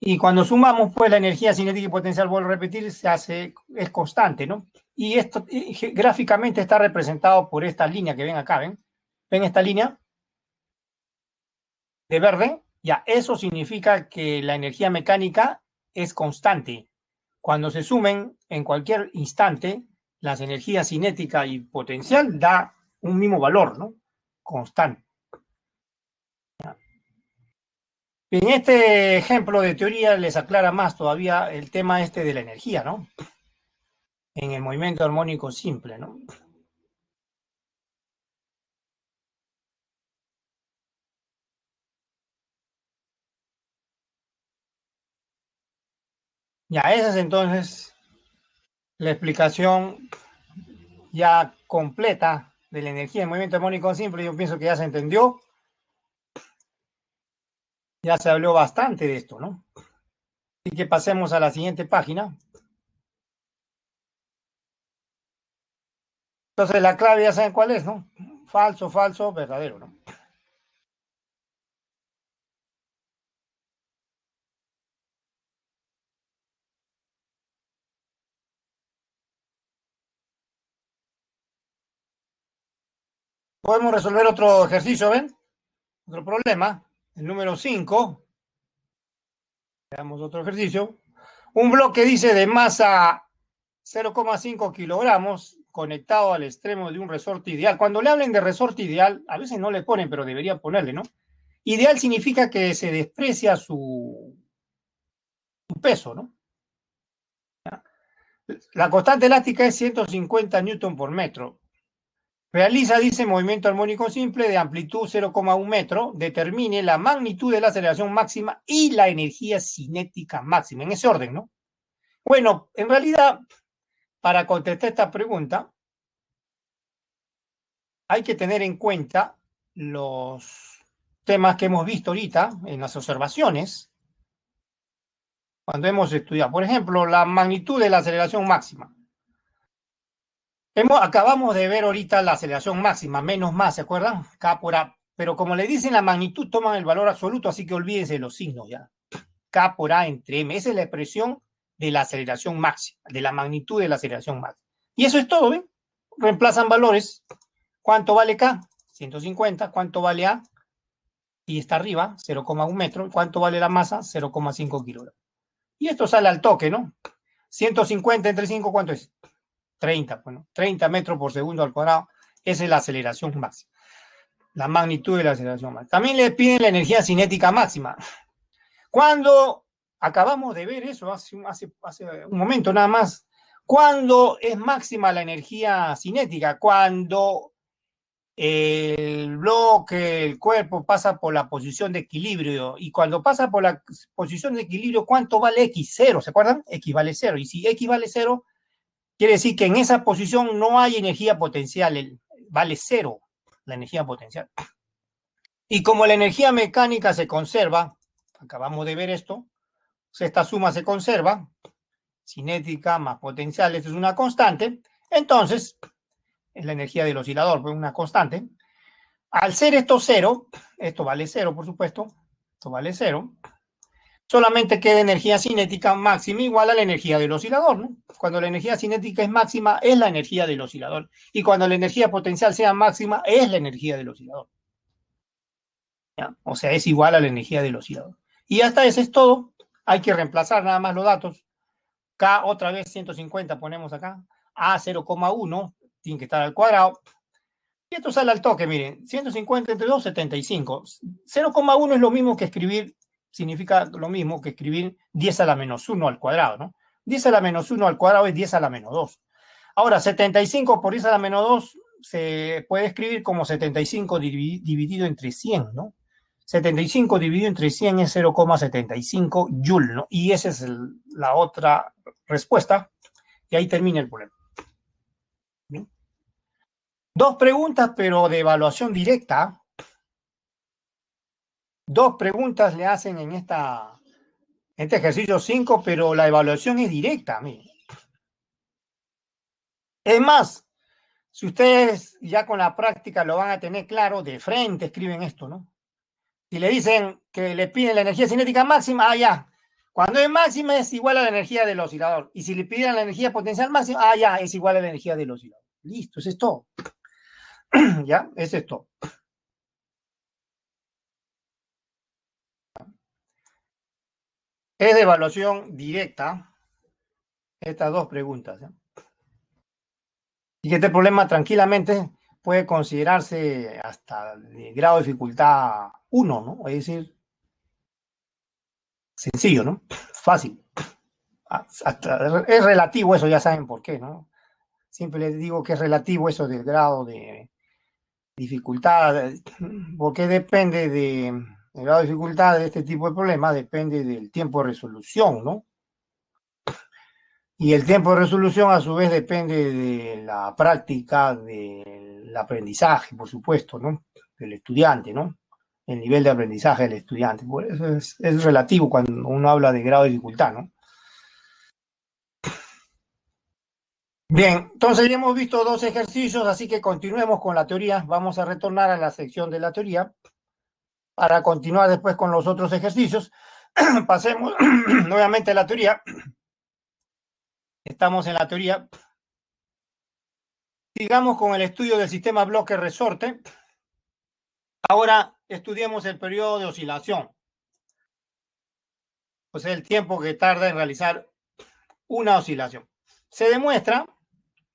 Y cuando sumamos, pues la energía cinética y potencial, vuelvo a repetir, es constante, ¿no? Y esto gráficamente está representado por esta línea que ven acá, ¿ven? ¿Ven esta línea de verde? Ya, eso significa que la energía mecánica es constante. Cuando se sumen en cualquier instante, las energías cinética y potencial da un mismo valor, ¿no? Constante. En este ejemplo de teoría les aclara más todavía el tema este de la energía, ¿no? En el movimiento armónico simple, ¿no? Ya, esa es entonces la explicación ya completa de la energía en movimiento armónico simple. Yo pienso que ya se entendió, ya se habló bastante de esto, ¿no? Así que pasemos a la siguiente página. Entonces la clave ya saben cuál es, ¿no? Falso, falso, verdadero, ¿no? Podemos resolver otro ejercicio, ¿ven? Otro problema. El número 5. Veamos otro ejercicio. Un bloque dice de masa 0,5 kilogramos conectado al extremo de un resorte ideal. Cuando le hablen de resorte ideal, a veces no le ponen, pero debería ponerle, ¿no? Ideal significa que se desprecia su peso, ¿no? La constante elástica es 150 newton por metro. Realiza, dice, movimiento armónico simple de amplitud 0,1 metro. Determine la magnitud de la aceleración máxima y la energía cinética máxima. En ese orden, ¿no? Bueno, en realidad, para contestar esta pregunta, hay que tener en cuenta los temas que hemos visto ahorita en las observaciones, cuando hemos estudiado. Por ejemplo, la magnitud de la aceleración máxima. Acabamos de ver ahorita la aceleración máxima, menos más, ¿se acuerdan? K por A. Pero como le dicen la magnitud, toman el valor absoluto, así que olvídense de los signos ya. K por A entre M. Esa es la expresión de la aceleración máxima, de la magnitud de la aceleración máxima. Y eso es todo, ¿ven? Reemplazan valores. ¿Cuánto vale K? 150. ¿Cuánto vale A? Y está arriba, 0,1 metro. ¿Cuánto vale la masa? 0,5 kilogramos. Y esto sale al toque, ¿no? 150 entre 5, ¿cuánto es? 30, bueno, 30 metros por segundo al cuadrado. Esa es la aceleración máxima. La magnitud de la aceleración máxima. También le piden la energía cinética máxima. Cuando acabamos de ver eso hace un momento nada más, ¿cuándo es máxima la energía cinética? Cuando el bloque, el cuerpo pasa por la posición de equilibrio, y cuando pasa por la posición de equilibrio, ¿cuánto vale X? Cero, ¿se acuerdan? X vale cero, y si X vale cero, quiere decir que en esa posición no hay energía potencial, vale cero la energía potencial. Y como la energía mecánica se conserva, acabamos de ver esto, esta suma se conserva, cinética más potencial, esto es una constante, entonces es la energía del oscilador, pues una constante. Al ser esto cero, esto vale cero, por supuesto, esto vale cero, solamente queda energía cinética máxima igual a la energía del oscilador, ¿no? Cuando la energía cinética es máxima, es la energía del oscilador. Y cuando la energía potencial sea máxima, es la energía del oscilador. ¿Ya? O sea, es igual a la energía del oscilador. Y hasta eso es todo. Hay que reemplazar nada más los datos. K otra vez 150 ponemos acá. A 0,1 tiene que estar al cuadrado. Y esto sale al toque, miren, 150 entre 2, 75. 0,1 es lo mismo que escribir, significa lo mismo que escribir 10 a la menos 1 al cuadrado, ¿no? 10 a la menos 1 al cuadrado es 10 a la menos 2. Ahora, 75 por 10 a la menos 2 se puede escribir como 75 dividido entre 100, ¿no? 75 dividido entre 100 es 0,75 joule, ¿no? Y esa es la otra respuesta, y ahí termina el problema. ¿Bien? Dos preguntas, pero de evaluación directa. Dos preguntas le hacen en este ejercicio 5, pero la evaluación es directa. Mire. Es más, si ustedes ya con la práctica lo van a tener claro, de frente escriben esto, ¿no? Si le dicen que le piden la energía cinética máxima, ya. Cuando es máxima es igual a la energía del oscilador. Y si le piden la energía potencial máxima, ya, es igual a la energía del oscilador. Listo, eso es todo. ¿Ya? Eso es todo. Es de evaluación directa estas dos preguntas. ¿Ya? Y que este problema tranquilamente puede considerarse hasta de grado de dificultad 1, ¿no? Es decir, sencillo, ¿no? Fácil. Hasta, es relativo eso, ya saben por qué, ¿no? Siempre les digo que es relativo eso del grado de dificultad, porque depende del grado de dificultad de este tipo de problemas, depende del tiempo de resolución, ¿no? Y el tiempo de resolución a su vez depende de la práctica del aprendizaje, por supuesto, ¿no? Del estudiante, ¿no? El nivel de aprendizaje del estudiante. Por eso es relativo cuando uno habla de grado de dificultad, ¿no? Bien, entonces ya hemos visto dos ejercicios, así que continuemos con la teoría. Vamos a retornar a la sección de la teoría para continuar después con los otros ejercicios. Pasemos nuevamente a la teoría. Estamos en la teoría. Sigamos con el estudio del sistema bloque-resorte. Ahora estudiemos el periodo de oscilación, o sea, el tiempo que tarda en realizar una oscilación. Se demuestra,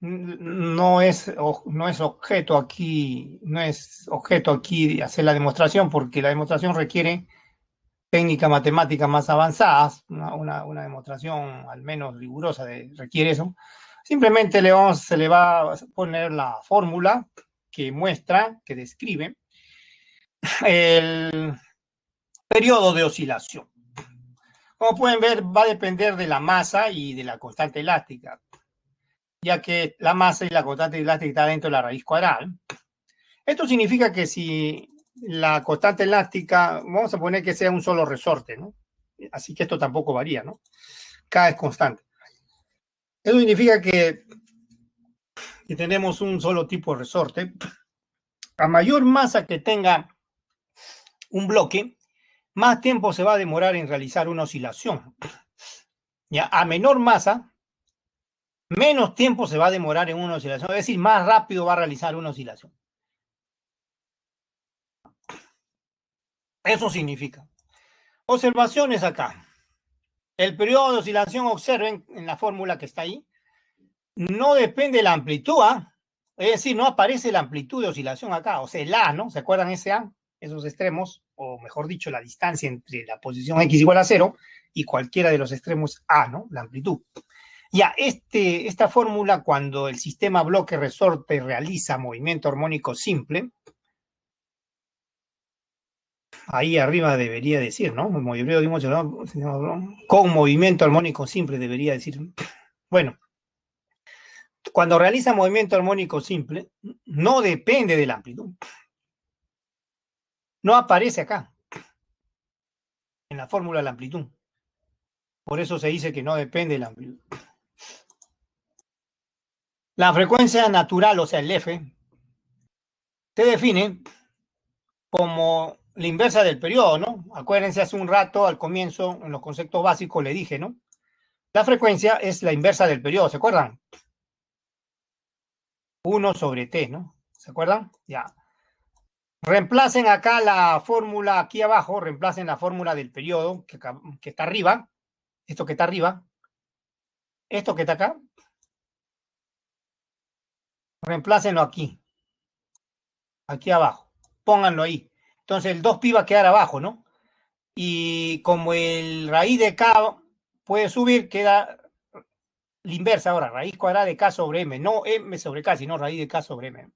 no es objeto aquí, no es objeto aquí hacer la demostración, porque la demostración requiere técnicas matemáticas más avanzadas, una demostración al menos rigurosa requiere eso. Simplemente se le va a poner la fórmula que muestra, que describe el periodo de oscilación. Como pueden ver, va a depender de la masa y de la constante elástica, ya que la masa y la constante elástica está dentro de la raíz cuadrada. Esto significa que si la constante elástica, vamos a poner que sea un solo resorte, ¿no? Así que esto tampoco varía, ¿no? K es constante. Eso significa que tenemos un solo tipo de resorte. A mayor masa que tenga un bloque, más tiempo se va a demorar en realizar una oscilación. ¿Ya? A menor masa, menos tiempo se va a demorar en una oscilación, es decir, más rápido va a realizar una oscilación. Eso significa. Observaciones acá. El periodo de oscilación, observen en la fórmula que está ahí, no depende de la amplitud, es decir, no aparece la amplitud de oscilación acá, o sea, el A, ¿no? ¿Se acuerdan ese A? Esos extremos, o mejor dicho, la distancia entre la posición X igual a 0 y cualquiera de los extremos A, ¿no? La amplitud. Ya, esta fórmula, cuando el sistema bloque-resorte realiza movimiento armónico simple, ahí arriba debería decir, ¿no? Con movimiento armónico simple debería decir. Bueno, cuando realiza movimiento armónico simple, no depende de la amplitud. No aparece acá, en la fórmula de la amplitud. Por eso se dice que no depende de la amplitud. La frecuencia natural, o sea, el F, se define como la inversa del periodo, ¿no? Acuérdense, hace un rato, al comienzo, en los conceptos básicos, le dije, ¿no? La frecuencia es la inversa del periodo, ¿se acuerdan? 1 sobre T, ¿no? ¿Se acuerdan? Ya. Reemplacen acá la fórmula, aquí abajo, reemplacen la fórmula del periodo que está arriba, esto que está arriba, esto que está acá, reemplácenlo aquí. aquí abajo. Pónganlo ahí. Entonces el 2pi va a quedar abajo, ¿no? Y como el raíz de k puede subir, queda la inversa ahora, raíz cuadrada de k sobre m, no m sobre k, sino raíz de k sobre m.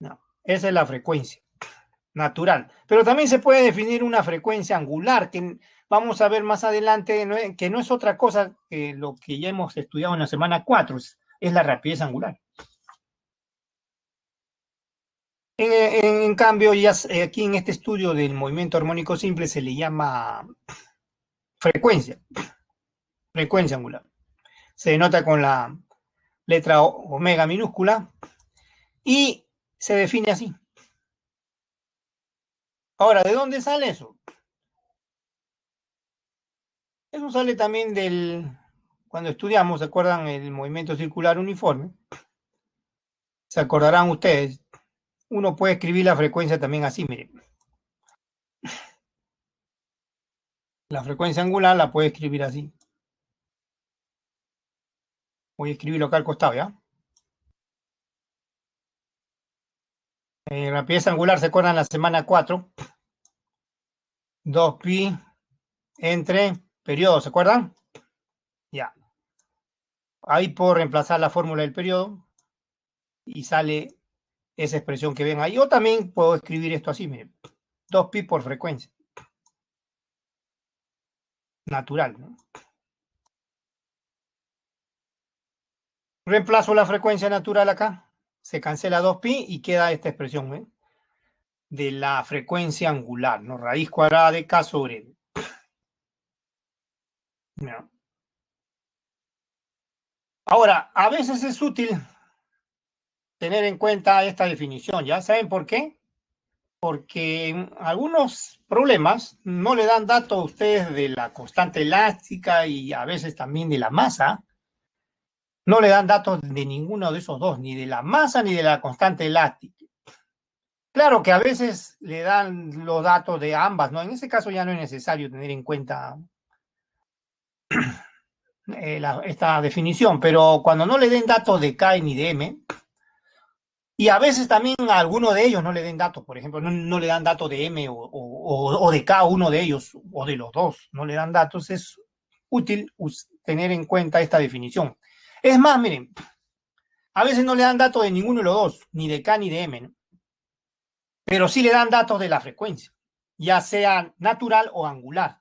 No, esa es la frecuencia natural. Pero también se puede definir una frecuencia angular, que vamos a ver más adelante, que no es otra cosa que lo que ya hemos estudiado en la semana 4, es la rapidez angular. En cambio, ya aquí en este estudio del movimiento armónico simple se le llama frecuencia, frecuencia angular. Se denota con la letra omega minúscula y se define así. Ahora, ¿de dónde sale eso? Eso sale también cuando estudiamos, ¿se acuerdan? El movimiento circular uniforme. Se acordarán ustedes. Uno puede escribir la frecuencia también así, miren. La frecuencia angular la puede escribir así. Voy a escribirlo acá al costado, ¿ya? Rapidez angular, ¿se acuerdan? La semana 4. 2pi entre periodo, ¿se acuerdan? Ya. Ahí puedo reemplazar la fórmula del periodo y sale esa expresión que ven ahí. Yo también puedo escribir esto así, miren. 2pi por frecuencia. Natural, ¿no? Reemplazo la frecuencia natural acá. Se cancela 2pi y queda esta expresión, ¿eh? De la frecuencia angular, ¿no? Raíz cuadrada de k sobre m. ¿No? Ahora, a veces es útil tener en cuenta esta definición. ¿Ya saben por qué? Porque en algunos problemas no le dan datos a ustedes de la constante elástica y a veces también de la masa. No le dan datos de ninguno de esos dos, ni de la masa ni de la constante elástica. Claro que a veces le dan los datos de ambas, ¿no? En ese caso ya no es necesario tener en cuenta esta definición, pero cuando no le den datos de K ni de M, y a veces también a alguno de ellos no le den datos, por ejemplo, no le dan datos de M o de K, uno de ellos, o de los dos, no le dan datos, es útil tener en cuenta esta definición. Es más, miren, a veces no le dan datos de ninguno de los dos, ni de K ni de M, ¿no? Pero sí le dan datos de la frecuencia, ya sea natural o angular.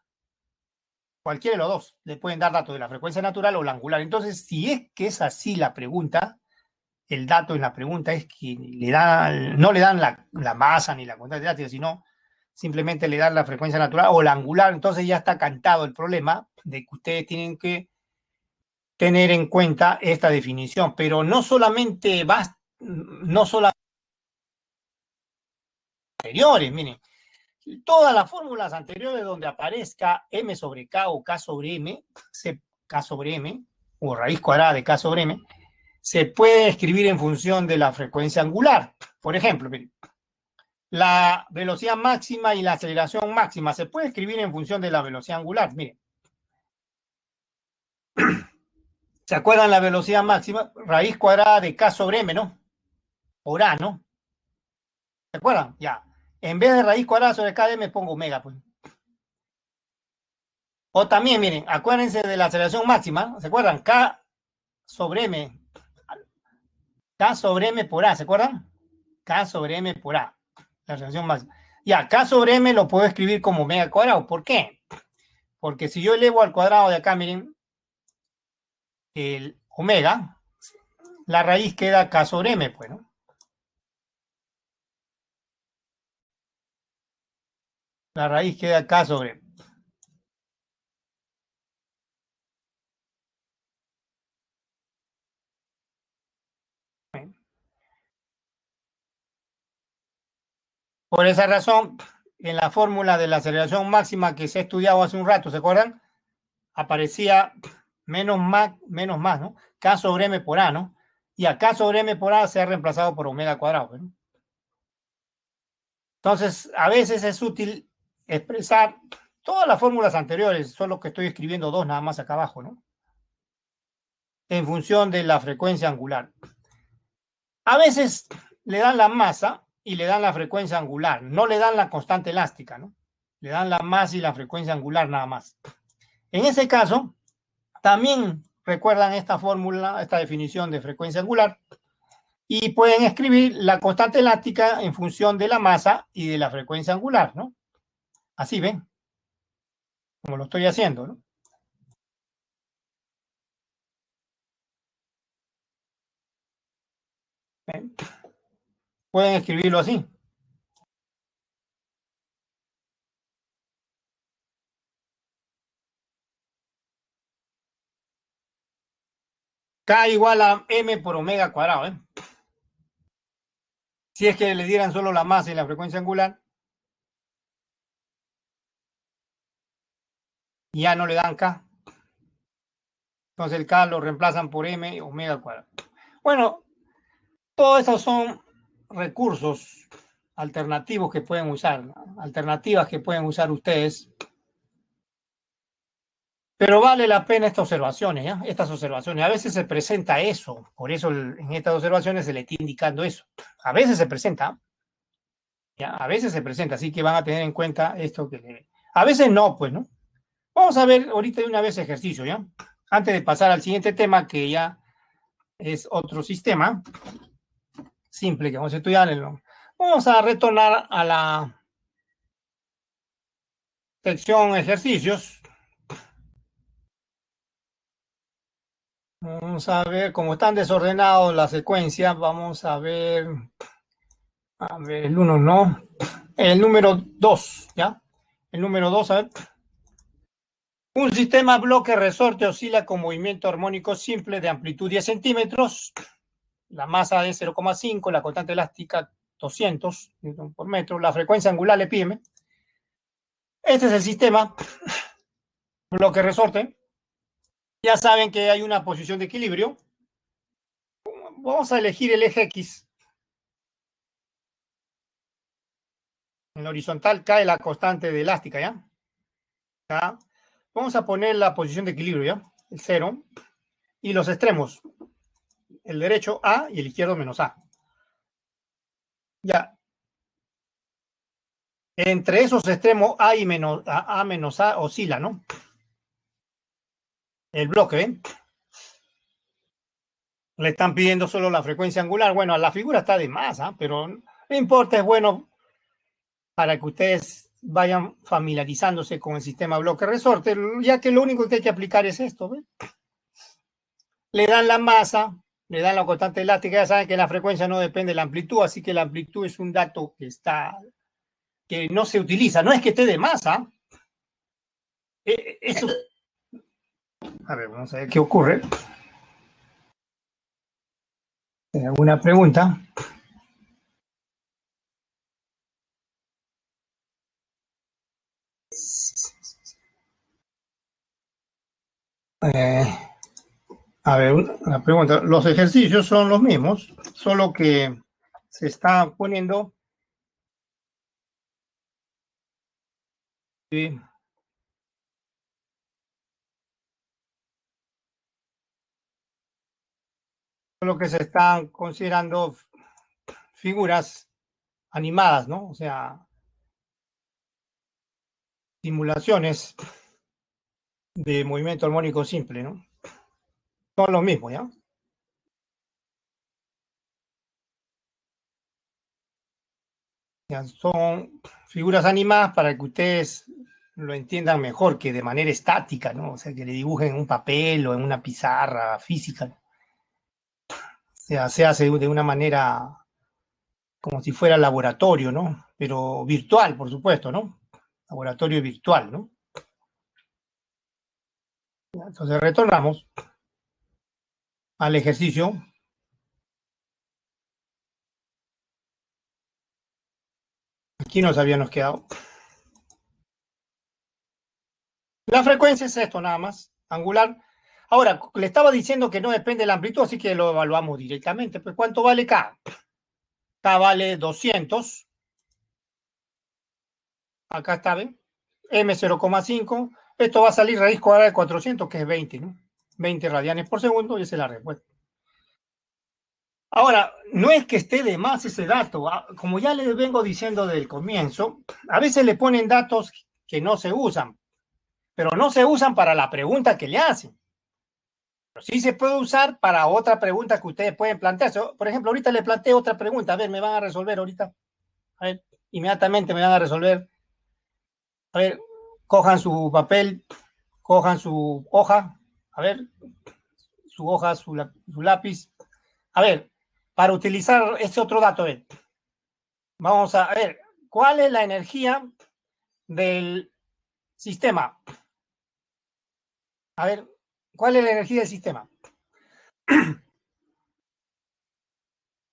Cualquiera de los dos le pueden dar datos de la frecuencia natural o la angular. Entonces, si es que es así la pregunta, el dato en la pregunta es que no le dan la masa ni la constante elástica, sino simplemente le dan la frecuencia natural o la angular. Entonces ya está cantado el problema de que ustedes tienen que tener en cuenta esta definición. Pero no solamente no solamente anteriores, miren, todas las fórmulas anteriores donde aparezca m sobre k o k sobre m, k sobre m, o raíz cuadrada de k sobre m, se puede escribir en función de la frecuencia angular. Por ejemplo, la velocidad máxima y la aceleración máxima se puede escribir en función de la velocidad angular. Miren, ¿se acuerdan la velocidad máxima? Raíz cuadrada de k sobre m, ¿no? Por a, ¿no? ¿Se acuerdan? Ya. En vez de raíz cuadrada sobre k de m pongo omega, pues. O también, miren, acuérdense de la aceleración máxima, ¿se acuerdan? K sobre m. K sobre m por a, ¿se acuerdan? K sobre m por a. La aceleración máxima. Ya, K sobre m lo puedo escribir como omega al cuadrado. ¿Por qué? Porque si yo elevo al cuadrado de acá, miren, el omega, la raíz queda K sobre m, pues, ¿no? La raíz queda K sobre m. Por esa razón, en la fórmula de la aceleración máxima que se ha estudiado hace un rato, ¿se acuerdan? Aparecía menos más, ¿no? K sobre m por a, ¿no? Y acá sobre m por a se ha reemplazado por omega cuadrado, ¿no? Entonces, a veces es útil expresar todas las fórmulas anteriores, solo que estoy escribiendo dos nada más acá abajo, ¿no? En función de la frecuencia angular. A veces le dan la masa y le dan la frecuencia angular. No le dan la constante elástica, ¿no? Le dan la masa y la frecuencia angular nada más. En ese caso, también recuerdan esta fórmula, esta definición de frecuencia angular, y pueden escribir la constante elástica en función de la masa y de la frecuencia angular, ¿no? Así ven, como lo estoy haciendo, ¿no? ¿Ven? Pueden escribirlo así. K igual a m por omega cuadrado, ¿eh? Si es que le dieran solo la masa y la frecuencia angular, y ya no le dan K. Entonces el K lo reemplazan por m omega cuadrado. Bueno, todos estos son recursos alternativos que pueden usar, ¿no? Alternativas que pueden usar ustedes. Pero vale la pena estas observaciones, ¿ya? Estas observaciones. A veces se presenta eso, por eso en estas observaciones se le está indicando eso. A veces se presenta, ¿ya? A veces se presenta, así que van a tener en cuenta esto que... A veces no, pues, ¿no? Vamos a ver ahorita de una vez ejercicio, ¿ya? Antes de pasar al siguiente tema, que ya es otro sistema simple que vamos a estudiar. Vamos a retornar a la sección ejercicios. Vamos a ver cómo están desordenados la secuencia. Vamos a ver el 1 no. El número 2, ¿ya? El número 2, a ver. Un sistema bloque resorte oscila con movimiento armónico simple de amplitud 10 centímetros. La masa es 0,5, la constante elástica 200 newton por metro. La frecuencia angular le pide. Este es el sistema bloque resorte. Ya saben que hay una posición de equilibrio. Vamos a elegir el eje X. En la horizontal cae la constante de elástica, ¿ya? Acá. Vamos a poner la posición de equilibrio, ¿ya? El 0. Y los extremos. El derecho A y el izquierdo menos A. Ya. Entre esos extremos A y menos A oscila, ¿no? El bloque, ¿eh? Le están pidiendo solo la frecuencia angular. Bueno, la figura está de más, ¿eh? Pero no importa, es bueno para que ustedes vayan familiarizándose con el sistema bloque resorte, ya que lo único que hay que aplicar es esto, ¿ves? Le dan la masa, le dan la constante elástica, ya saben que la frecuencia no depende de la amplitud, así que la amplitud es un dato que no se utiliza, no es que esté de masa. Eso, a ver, vamos a ver qué ocurre. ¿Alguna pregunta? A ver, una pregunta. Los ejercicios son los mismos, solo que se está poniendo... Sí, solo que se están considerando figuras animadas, ¿no? O sea, simulaciones de movimiento armónico simple, ¿no? Son lo mismo, ¿ya? Ya son figuras animadas para que ustedes lo entiendan mejor que de manera estática, ¿no? O sea, que le dibujen en un papel o en una pizarra física. O sea, se hace de una manera como si fuera laboratorio, ¿no? Pero virtual, por supuesto, ¿no? Laboratorio virtual, ¿no? Entonces retornamos al ejercicio. Aquí nos habíamos quedado. La frecuencia es esto nada más, angular. Ahora, le estaba diciendo que no depende de la amplitud, así que lo evaluamos directamente. Pues, ¿cuánto vale K? K vale 200. Acá está, ¿ven? M 0,5. Esto va a salir raíz cuadrada de 400, que es 20, ¿no? 20 radianes por segundo, y esa es la respuesta. Ahora, no es que esté de más ese dato. Como ya les vengo diciendo del comienzo, a veces le ponen datos que no se usan, pero no se usan para la pregunta que le hacen. Pero sí se puede usar para otra pregunta que ustedes pueden plantear. Por ejemplo, ahorita le planteo otra pregunta. A ver, me van a resolver ahorita. A ver, inmediatamente me van a resolver. A ver, cojan su papel, cojan su hoja. A ver, su hoja, su lápiz. A ver, para utilizar este otro dato, a ver, vamos a ver, ¿cuál es la energía del sistema? A ver, ¿cuál es la energía del sistema?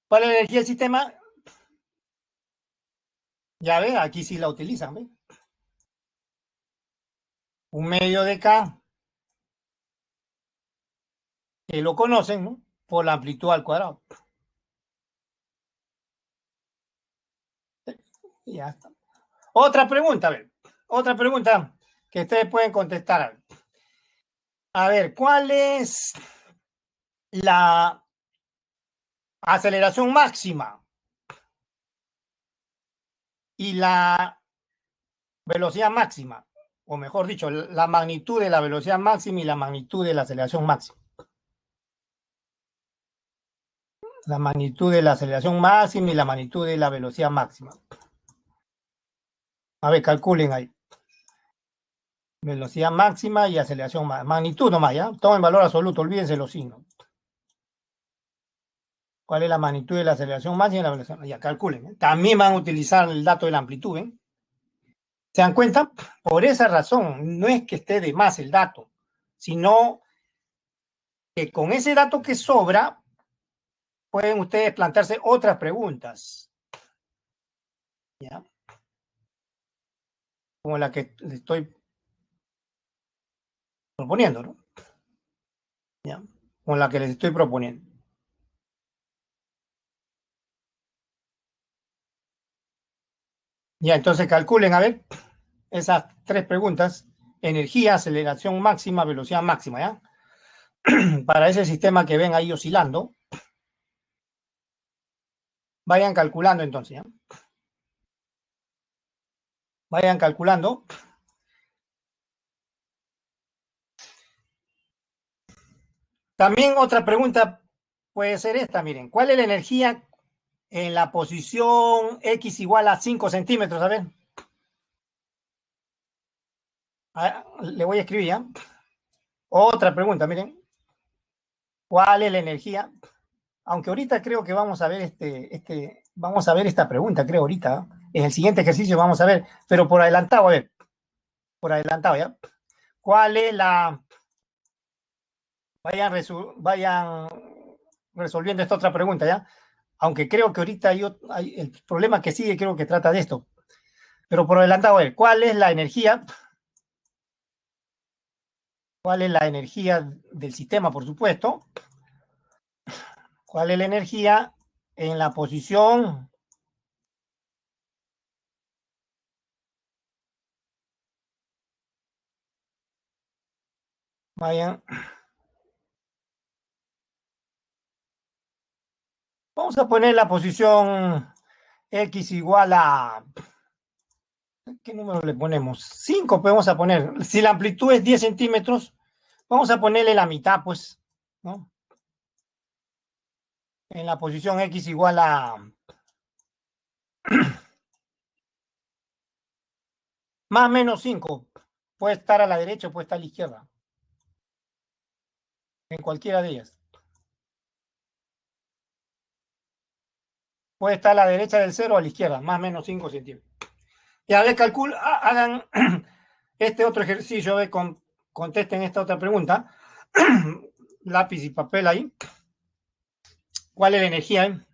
¿Cuál es la energía del sistema? Ya ve, aquí sí la utilizan, ¿ve? Un medio de K, que lo conocen, ¿no? Por la amplitud al cuadrado. Ya está. Otra pregunta, a ver. Otra pregunta que ustedes pueden contestar. A ver, ¿cuál es la aceleración máxima y la velocidad máxima? O mejor dicho, la magnitud de la velocidad máxima y la magnitud de la aceleración máxima. La magnitud de la aceleración máxima y la magnitud de la velocidad máxima. A ver, calculen ahí. Velocidad máxima y aceleración máxima. Magnitud nomás, ¿ya? Todo en valor absoluto, olvídense los signos. ¿Cuál es la magnitud de la aceleración máxima y la velocidad? Ya, calculen. También van a utilizar el dato de la amplitud, ¿eh? ¿Se dan cuenta? Por esa razón, no es que esté de más el dato, sino que con ese dato que sobra, pueden ustedes plantearse otras preguntas, ¿ya? Como la que les estoy proponiendo, ¿no? ¿Ya? Como la que les estoy proponiendo. Ya, entonces calculen, a ver, esas tres preguntas: energía, aceleración máxima, velocidad máxima, ¿ya? Para ese sistema que ven ahí oscilando, vayan calculando entonces, ¿ya? Vayan calculando. También otra pregunta puede ser esta, miren, ¿cuál es la energía en la posición X igual a 5 centímetros? A ver, le voy a escribir, ¿ya? Otra pregunta, miren, ¿cuál es la energía? Aunque ahorita creo que vamos a ver vamos a ver esta pregunta, creo ahorita, ¿eh? En el siguiente ejercicio vamos a ver, pero por adelantado, a ver, por adelantado, ¿ya? ¿Cuál es la... Vayan resolviendo esta otra pregunta, ¿ya? Aunque creo que ahorita hay el problema que sigue, creo que trata de esto. Pero por adelantado, a ver, ¿cuál es la energía? ¿Cuál es la energía del sistema, por supuesto? ¿Cuál es la energía en la posición? Vayan. Vamos a poner la posición X igual a... ¿Qué número le ponemos? 5 podemos a poner. Si la amplitud es 10 centímetros, vamos a ponerle la mitad, pues, ¿no? En la posición X igual a... más o menos 5. Puede estar a la derecha o puede estar a la izquierda. En cualquiera de ellas. Puede estar a la derecha del cero o a la izquierda, más o menos 5 centímetros. Y a ver, hagan este otro ejercicio, contesten esta otra pregunta. Lápiz y papel ahí. ¿Cuál es la energía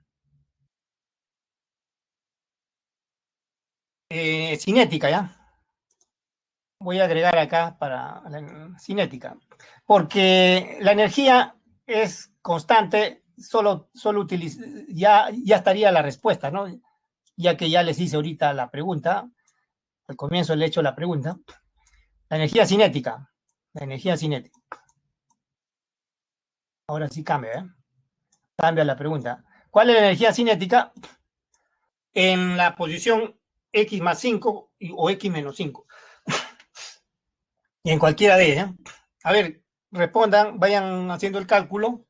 cinética, ya? Voy a agregar acá para la cinética, porque la energía es constante, ya estaría la respuesta, ¿no? Ya que ya les hice ahorita la pregunta, al comienzo le he hecho la pregunta. La energía cinética, la energía cinética. Ahora sí cambia, ¿eh? Cambia la pregunta. ¿Cuál es la energía cinética en la posición x más 5 o x menos 5? Y en cualquiera de ellas. A ver, respondan, vayan haciendo el cálculo.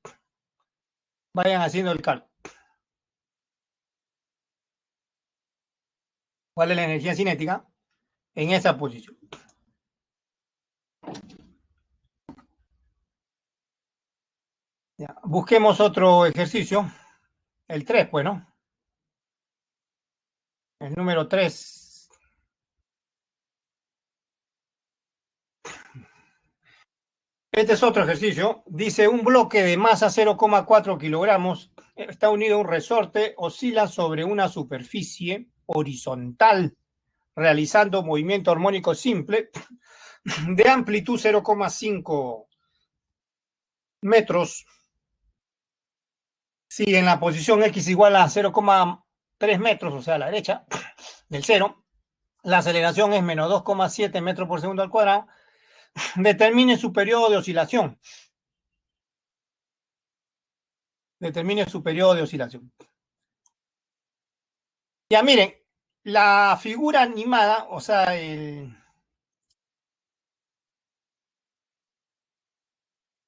Vayan haciendo el cálculo. ¿Cuál es la energía cinética en esa posición? Ya. Busquemos otro ejercicio. El 3, pues, ¿no? El número 3. Este es otro ejercicio. Dice, un bloque de masa 0,4 kilogramos está unido a un resorte, oscila sobre una superficie horizontal, realizando movimiento armónico simple de amplitud 0,5 metros. Si en la posición X igual a 0,3 metros, o sea, a la derecha del cero, la aceleración es menos 2,7 metros por segundo al cuadrado, determine su periodo de oscilación. Determine su periodo de oscilación. Ya miren, la figura animada, o sea,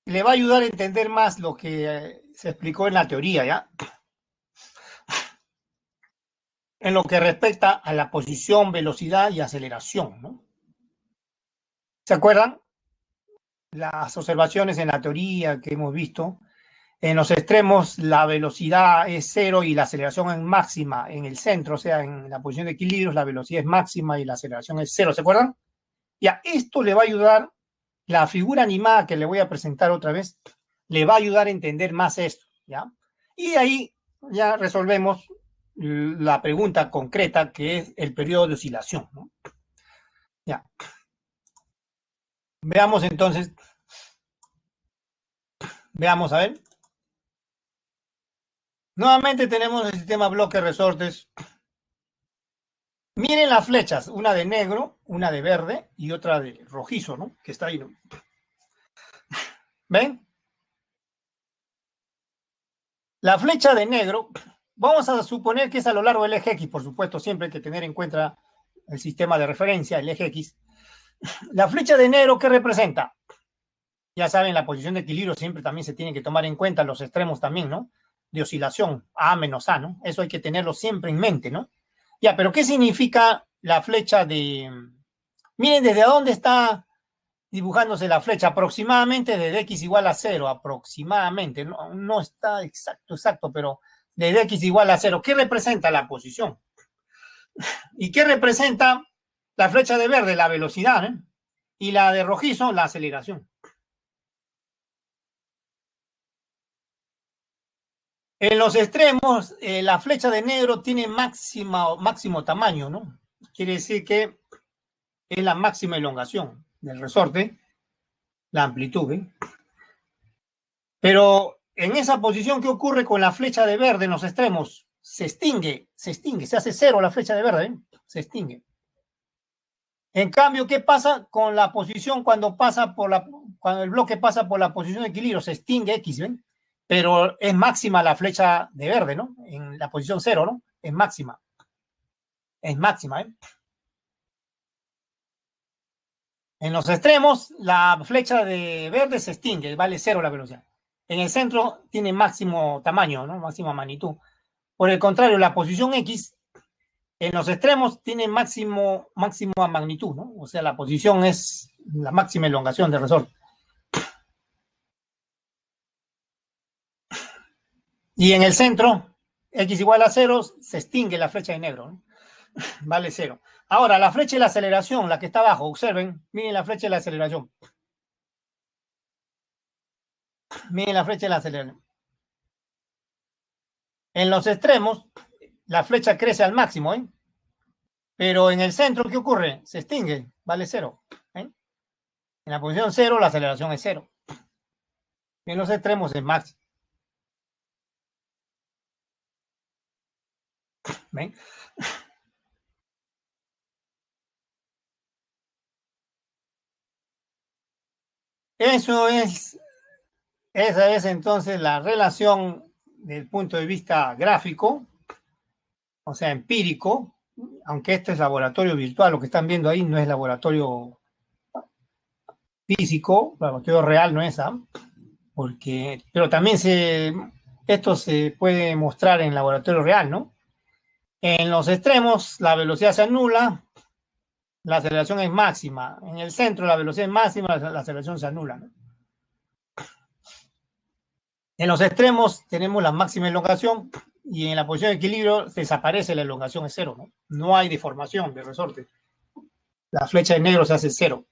le va a ayudar a entender más lo que se explicó en la teoría, ¿ya? En lo que respecta a la posición, velocidad y aceleración, ¿no? ¿Se acuerdan? Las observaciones en la teoría que hemos visto. En los extremos la velocidad es cero y la aceleración es máxima. En el centro, o sea, en la posición de equilibrio, la velocidad es máxima y la aceleración es cero. ¿Se acuerdan? Ya, esto le va a ayudar, la figura animada que le voy a presentar otra vez, le va a ayudar a entender más esto, ¿ya? Y ahí ya resolvemos la pregunta concreta que es el periodo de oscilación, ¿no? Ya, veamos entonces, veamos a ver. Nuevamente tenemos el sistema bloque resortes. Miren las flechas, una de negro, una de verde y otra de rojizo, ¿no? Que está ahí, ¿no? ¿Ven? La flecha de negro, vamos a suponer que es a lo largo del eje X, por supuesto, siempre hay que tener en cuenta el sistema de referencia, el eje X. La flecha de negro, ¿qué representa? Ya saben, la posición de equilibrio siempre también se tiene que tomar en cuenta, los extremos también, ¿no? De oscilación, A menos A, ¿no? Eso hay que tenerlo siempre en mente, ¿no? Ya, pero ¿qué significa la flecha de... Miren desde dónde está dibujándose la flecha, aproximadamente desde x igual a 0, aproximadamente, no, no está exacto, pero desde x igual a 0. ¿Qué representa la posición? ¿Y qué representa la flecha de verde? La velocidad, ¿eh? Y la de rojizo, la aceleración. En los extremos, la flecha de negro tiene máximo tamaño, ¿no? Quiere decir que es la máxima elongación del resorte, la amplitud, ¿eh? Pero en esa posición, ¿qué ocurre con la flecha de verde en los extremos? Se extingue, se hace cero la flecha de verde, ¿eh? Se extingue. En cambio, ¿qué pasa con la posición cuando el bloque pasa por la posición de equilibrio? Se extingue X, ¿ven? Pero es máxima la flecha de verde, ¿no? En la posición cero, ¿no? Es máxima, ¿eh? En los extremos, la flecha de verde se extingue, vale cero la velocidad. En el centro tiene máximo tamaño, ¿no? Máxima magnitud. Por el contrario, la posición X en los extremos tiene máxima magnitud, ¿no? O sea, la posición es la máxima elongación del resorte. Y en el centro, X igual a cero, se extingue la flecha de negro, ¿no? Vale cero. Ahora, la flecha de la aceleración, la que está abajo, observen, miren la flecha de la aceleración. Miren la flecha de la aceleración. En los extremos, la flecha crece al máximo, ¿eh? Pero en el centro, ¿qué ocurre? Se extingue, vale cero. ¿Eh? En la posición cero, la aceleración es cero. En los extremos es máximo. ¿Ven? Eso es, esa es entonces la relación del punto de vista gráfico, o sea, empírico, aunque este es laboratorio virtual, lo que están viendo ahí no es laboratorio físico, laboratorio real no es, ¿ah? Pero también esto se puede mostrar en laboratorio real, ¿no? En los extremos la velocidad se anula, la aceleración es máxima. En el centro la velocidad es máxima, la aceleración se anula, ¿no? En los extremos tenemos la máxima elongación y en la posición de equilibrio desaparece la elongación, es cero, ¿no? No hay deformación de resorte. La flecha de negro se hace cero.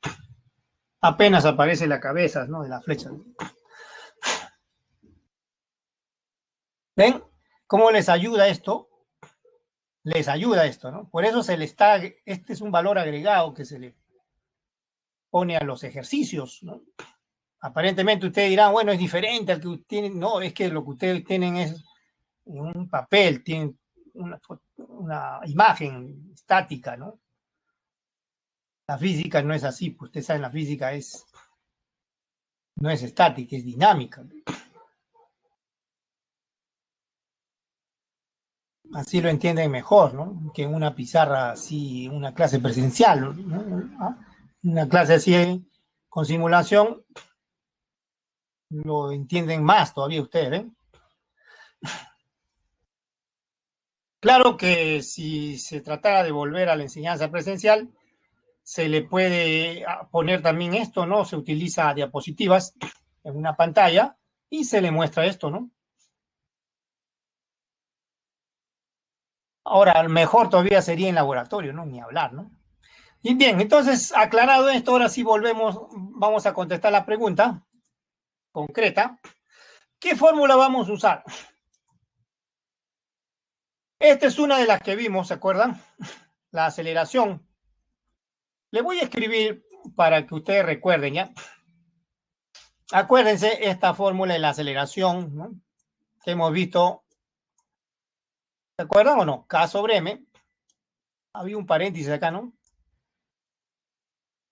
Apenas aparece la cabeza, ¿no?, de la flecha. ¿Ven cómo les ayuda esto? Les ayuda esto, ¿no? Por eso este es un valor agregado que se le pone a los ejercicios, ¿no? Aparentemente ustedes dirán, bueno, es diferente al que tienen. No, es que lo que ustedes tienen es un papel, tienen una imagen estática, ¿no? La física no es así, pues ustedes saben, la física no es estática, es dinámica. Así lo entienden mejor, ¿no? Que en una pizarra así, una clase presencial, ¿no? Una clase así con simulación, lo entienden más todavía ustedes, ¿eh? Claro que si se tratara de volver a la enseñanza presencial, se le puede poner también esto, ¿no? Se utiliza diapositivas en una pantalla y se le muestra esto, ¿no? Ahora, a lo mejor todavía sería en laboratorio, ¿no? Ni hablar, ¿no? Y bien, entonces, aclarado esto, ahora sí vamos a contestar la pregunta concreta. ¿Qué fórmula vamos a usar? Esta es una de las que vimos, ¿se acuerdan? La aceleración. Le voy a escribir para que ustedes recuerden, ¿ya? Acuérdense esta fórmula de la aceleración, ¿no?, que hemos visto. ¿Se acuerdan o no? K sobre M. Había un paréntesis acá, ¿no?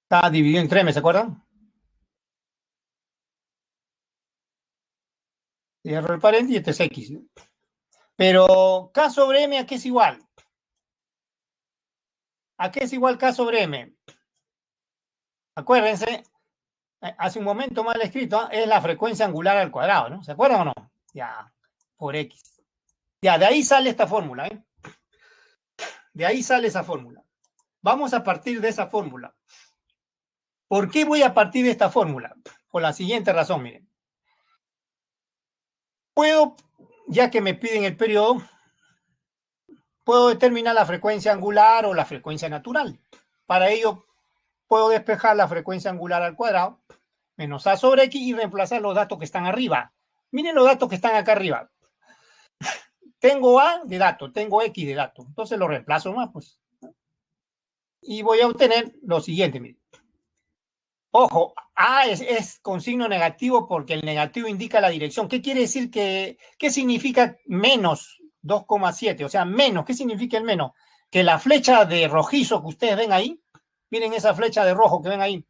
Está dividido entre M, ¿se acuerdan? Cierro el paréntesis y este es X, ¿no? Pero K sobre M, ¿a qué es igual? ¿A qué es igual K sobre M? Acuérdense, hace un momento mal escrito, es la frecuencia angular al cuadrado, ¿no? ¿Se acuerdan o no? Ya, por X. Ya, de ahí sale esta fórmula, ¿eh? De ahí sale esa fórmula. Vamos a partir de esa fórmula. ¿Por qué voy a partir de esta fórmula? Por la siguiente razón, miren. Puedo, ya que me piden el periodo, puedo determinar la frecuencia angular o la frecuencia natural. Para ello, puedo despejar la frecuencia angular al cuadrado, menos A sobre X, y reemplazar los datos que están arriba. Miren los datos que están acá arriba. Tengo A de dato, tengo X de dato. Entonces lo reemplazo más, pues. Y voy a obtener lo siguiente, miren. Ojo, A es con signo negativo porque el negativo indica la dirección. ¿Qué quiere decir qué significa menos 2,7? O sea, menos, ¿qué significa el menos? Que la flecha de rojizo que ustedes ven ahí, miren esa flecha de rojo que ven ahí.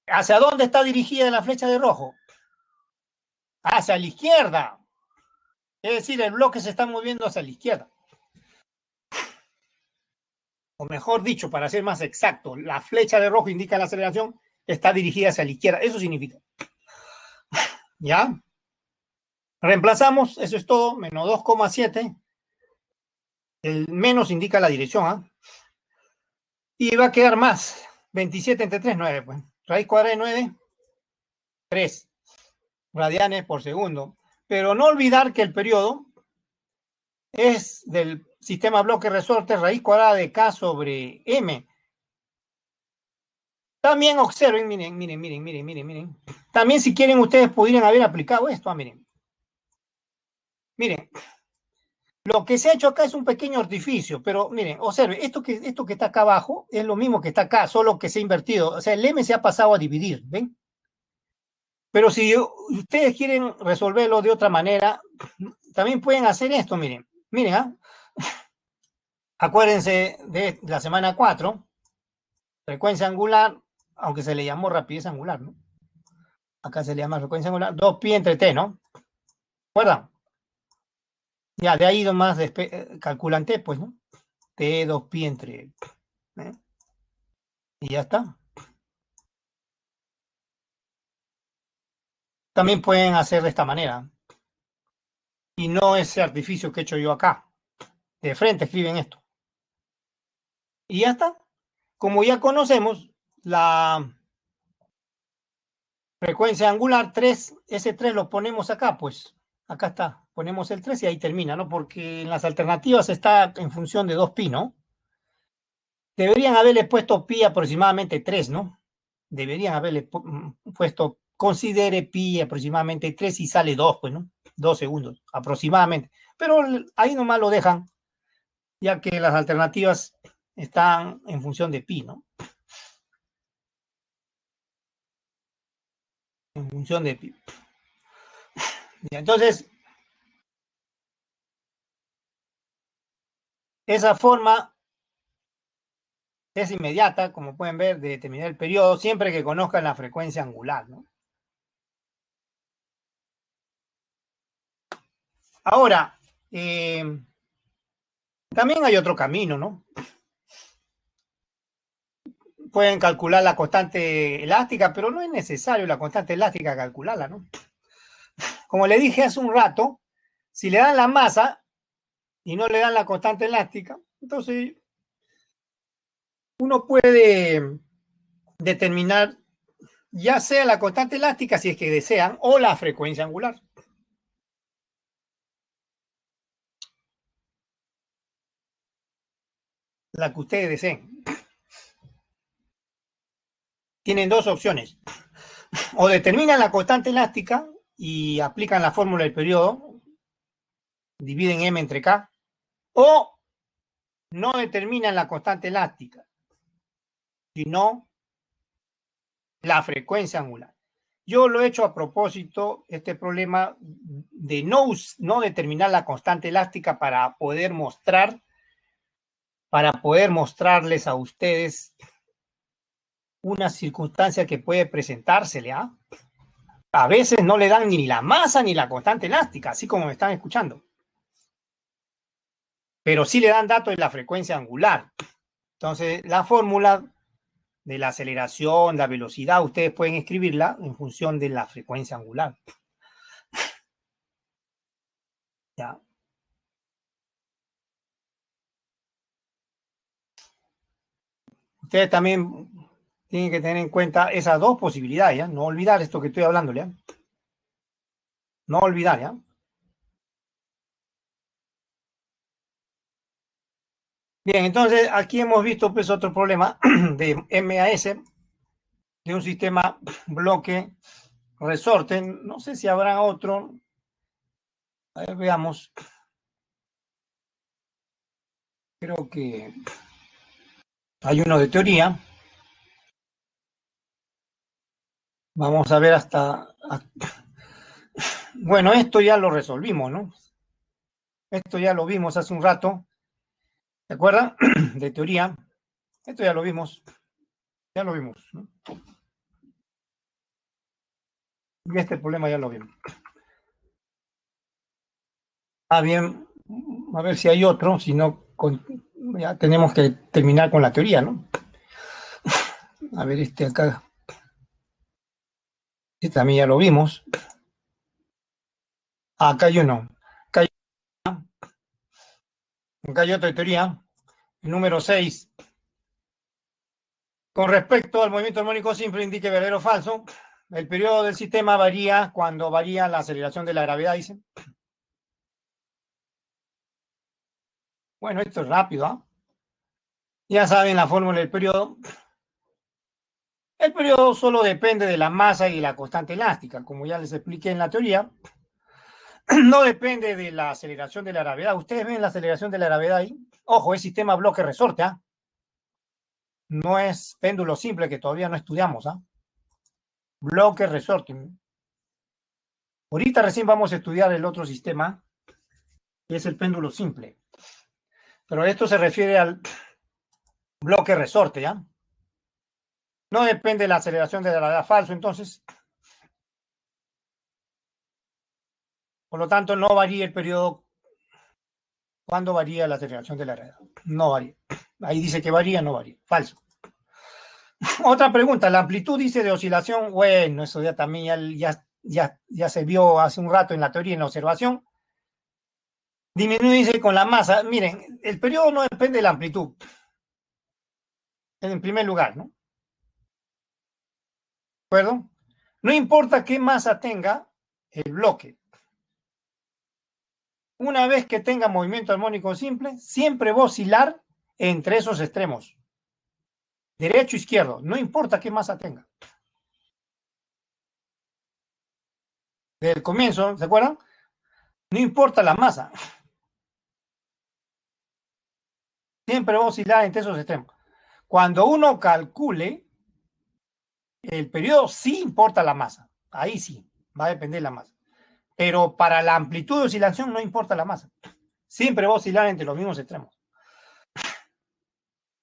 ¿Hacia dónde está dirigida la flecha de rojo? Hacia la izquierda. Es decir, el bloque se está moviendo hacia la izquierda. O mejor dicho, para ser más exacto, la flecha de rojo indica la aceleración, está dirigida hacia la izquierda. Eso significa. ¿Ya? Reemplazamos, eso es todo, menos 2,7. El menos indica la dirección, ¿ah? Y va a quedar más. 27 entre 3, 9. Pues. Raíz cuadrada de 9, 3 radianes por segundo. Pero no olvidar que el periodo es del sistema bloque resorte raíz cuadrada de K sobre M. También observen, miren. También si quieren ustedes podrían haber aplicado esto, miren. Miren, lo que se ha hecho acá es un pequeño artificio, pero miren, observen, esto que está acá abajo es lo mismo que está acá, solo que se ha invertido. O sea, el M se ha pasado a dividir, ¿ven? Pero si ustedes quieren resolverlo de otra manera, también pueden hacer esto, miren. Miren, ¿ah? Acuérdense de la semana 4, frecuencia angular, aunque se le llamó rapidez angular, ¿no? acá se le llama frecuencia angular, 2pi entre t, ¿no? ¿Recuerdan? Ya, de ahí nomás calculan t, pues, ¿no? T 2pi entre, ¿eh? Y ya está. También pueden hacer de esta manera. Y no ese artificio que he hecho yo acá. De frente escriben esto. Y ya está. Como ya conocemos la frecuencia angular 3, ese 3 lo ponemos acá, pues. Acá está. Ponemos el 3 y ahí termina, ¿no? Porque en las alternativas está en función de 2pi, ¿no? Deberían haberle puesto pi aproximadamente 3, ¿no? Deberían haberle puesto, considere pi aproximadamente 3 y sale 2, pues, ¿no? 2 segundos aproximadamente. Pero ahí nomás lo dejan, ya que las alternativas están en función de pi, ¿no? En función de pi. Entonces, esa forma es inmediata, como pueden ver, de determinar el periodo, siempre que conozcan la frecuencia angular, ¿no? Ahora, también hay otro camino, ¿no? Pueden calcular la constante elástica, pero no es necesario la constante elástica calcularla, ¿no? Como le dije hace un rato, si le dan la masa y no le dan la constante elástica, entonces uno puede determinar ya sea la constante elástica, si es que desean, o la frecuencia angular. La que ustedes deseen. Tienen dos opciones. O determinan la constante elástica y aplican la fórmula del periodo, dividen m entre k, o no determinan la constante elástica, sino la frecuencia angular. Yo lo he hecho a propósito, este problema de no determinar la constante elástica para poder mostrarles a ustedes una circunstancia que puede presentársele, ¿ah? A veces no le dan ni la masa ni la constante elástica, así como me están escuchando. Pero sí le dan datos de la frecuencia angular. Entonces, la fórmula de la aceleración, la velocidad, ustedes pueden escribirla en función de la frecuencia angular. ¿Ya? Ustedes también tienen que tener en cuenta esas dos posibilidades, ¿ya? No olvidar esto que estoy hablando, ¿ya? No olvidar, ¿ya? Bien, entonces aquí hemos visto pues otro problema de MAS, de un sistema bloque resorte. No sé si habrá otro. A ver, veamos. Creo que hay uno de teoría. Vamos a ver Bueno, esto ya lo resolvimos, ¿no? Esto ya lo vimos hace un rato. ¿Se acuerdan? De teoría. Esto ya lo vimos. Ya lo vimos, ¿no? Y este problema ya lo vimos. Ah, bien. A ver si hay otro. Si no, ya tenemos que terminar con la teoría, ¿no? A ver, este acá. Este también ya lo vimos. Ah, acá hay uno. Acá hay otra teoría. El número 6. Con respecto al movimiento armónico simple, indique verdadero o falso. El periodo del sistema varía cuando varía la aceleración de la gravedad, dice. Bueno, esto es rápido, ¿ah? Ya saben la fórmula del periodo. El periodo solo depende de la masa y la constante elástica, como ya les expliqué en la teoría. No depende de la aceleración de la gravedad. Ustedes ven la aceleración de la gravedad ahí. Ojo, es sistema bloque resorte, ¿ah? No es péndulo simple que todavía no estudiamos, ¿ah? Bloque resorte. Ahorita recién vamos a estudiar el otro sistema, que es el péndulo simple. Pero esto se refiere al bloque resorte, ¿ya? No depende de la aceleración de la gravedad falso, entonces Por lo tanto, no varía el periodo. ¿Cuándo varía la aceleración de la gravedad? No varía. Ahí dice que varía, no varía. Falso. Otra pregunta, la amplitud dice de oscilación. Bueno, eso ya también ya se vio hace un rato en la teoría y en la observación. Disminuye, dice, con la masa. Miren, el periodo no depende de la amplitud. En primer lugar, ¿no? ¿De acuerdo? No importa qué masa tenga el bloque. Una vez que tenga movimiento armónico simple, siempre va a oscilar entre esos extremos. Derecho, izquierdo, no importa qué masa tenga. Desde el comienzo, ¿se acuerdan? No importa la masa. Siempre va a oscilar entre esos extremos. Cuando uno calcule, el periodo sí importa la masa. Ahí sí, va a depender de la masa. Pero para la amplitud de oscilación no importa la masa. Siempre va a oscilar entre los mismos extremos.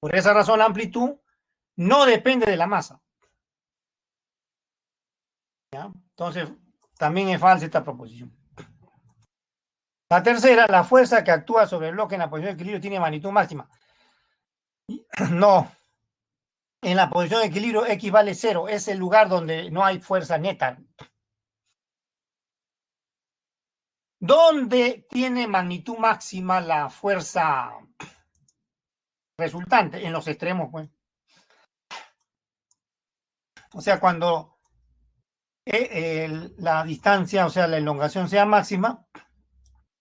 Por esa razón, la amplitud no depende de la masa. ¿Ya? Entonces, también es falsa esta proposición. La tercera, la fuerza que actúa sobre el bloque en la posición de equilibrio tiene magnitud máxima. No. En la posición de equilibrio X vale 0. Es el lugar donde no hay fuerza neta. ¿Dónde tiene magnitud máxima la fuerza resultante? En los extremos, pues. O sea, cuando la distancia, o sea, la elongación sea máxima,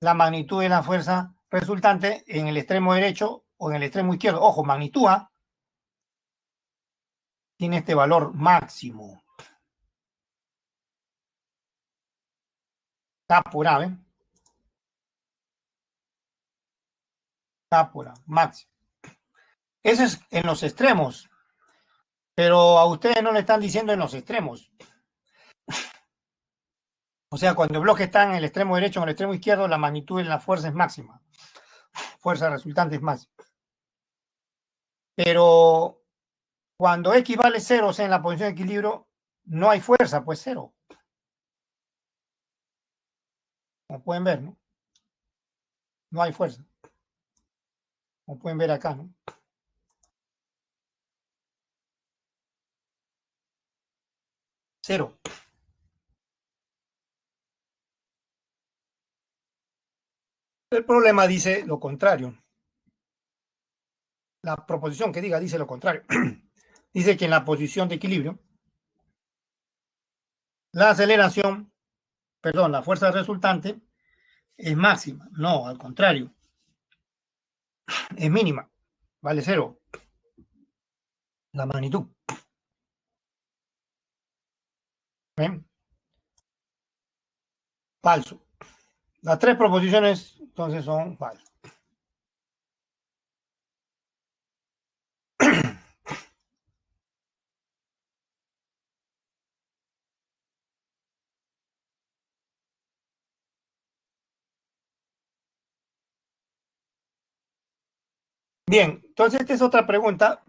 la magnitud de la fuerza resultante en el extremo derecho o en el extremo izquierdo. Ojo, magnitud A tiene este valor máximo. K por A, ¿ven? K por A, máximo. Eso es en los extremos. Pero a ustedes no le están diciendo en los extremos. O sea, cuando el bloque está en el extremo derecho o en el extremo izquierdo, la magnitud de la fuerza es máxima. Fuerza resultante es máxima. Pero cuando X vale 0, o sea, en la posición de equilibrio, no hay fuerza, pues 0. Como pueden ver, ¿no? No hay fuerza. Como pueden ver acá, ¿no? 0. El problema dice lo contrario. La proposición que diga dice lo contrario. Dice que en la posición de equilibrio, la aceleración, perdón, la fuerza resultante es máxima. No, al contrario. Es mínima. Vale 0. La magnitud. ¿Ven? Falso. Las tres proposiciones entonces son falsas. Bien, entonces esta es otra pregunta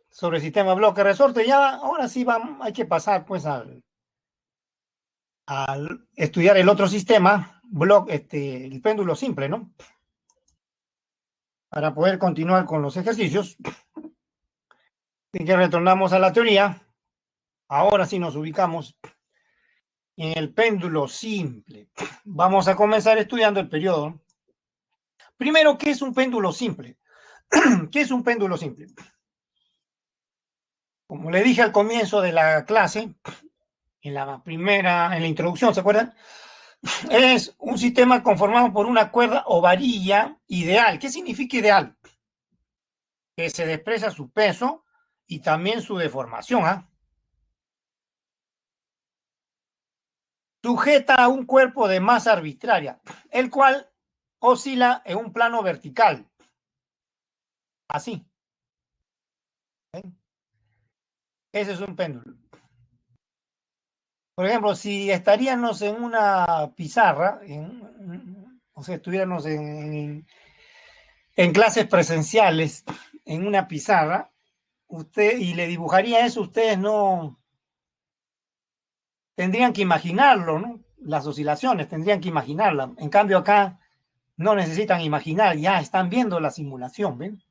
sobre el sistema bloque resorte. Ya ahora sí hay que pasar pues al estudiar el otro sistema, el péndulo simple, ¿no? Para poder continuar con los ejercicios. Así que retornamos a la teoría. Ahora sí nos ubicamos en el péndulo simple. Vamos a comenzar estudiando el periodo. Primero, ¿qué es un péndulo simple? ¿Qué es un péndulo simple? Como le dije al comienzo de la clase, en la introducción, ¿se acuerdan? Es un sistema conformado por una cuerda o varilla ideal. ¿Qué significa ideal? Que se desprecia su peso y también su deformación, ¿ah? Sujeta a un cuerpo de masa arbitraria, el cual oscila en un plano vertical. Así. ¿Ven? Ese es un péndulo. Por ejemplo, si estaríamos en una pizarra, o sea, estuviéramos en clases presenciales, en una pizarra, usted y le dibujaría eso, ustedes no tendrían que imaginarlo, ¿no? las oscilaciones, tendrían que imaginarlas. En cambio acá no necesitan imaginar, ya están viendo la simulación, ¿ven?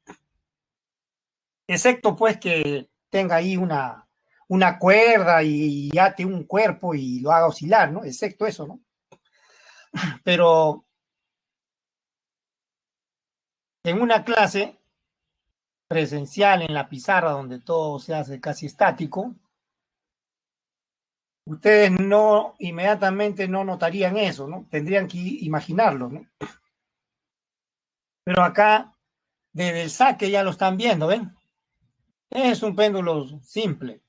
Excepto pues que tenga ahí una cuerda y ate un cuerpo y lo haga oscilar, ¿no? Excepto eso, ¿no? Pero en una clase presencial en la pizarra donde todo se hace casi estático, ustedes no inmediatamente no notarían eso, ¿no? Tendrían que imaginarlo, ¿no? Pero acá, desde el saque ya lo están viendo, ¿ven? Es un péndulo simple.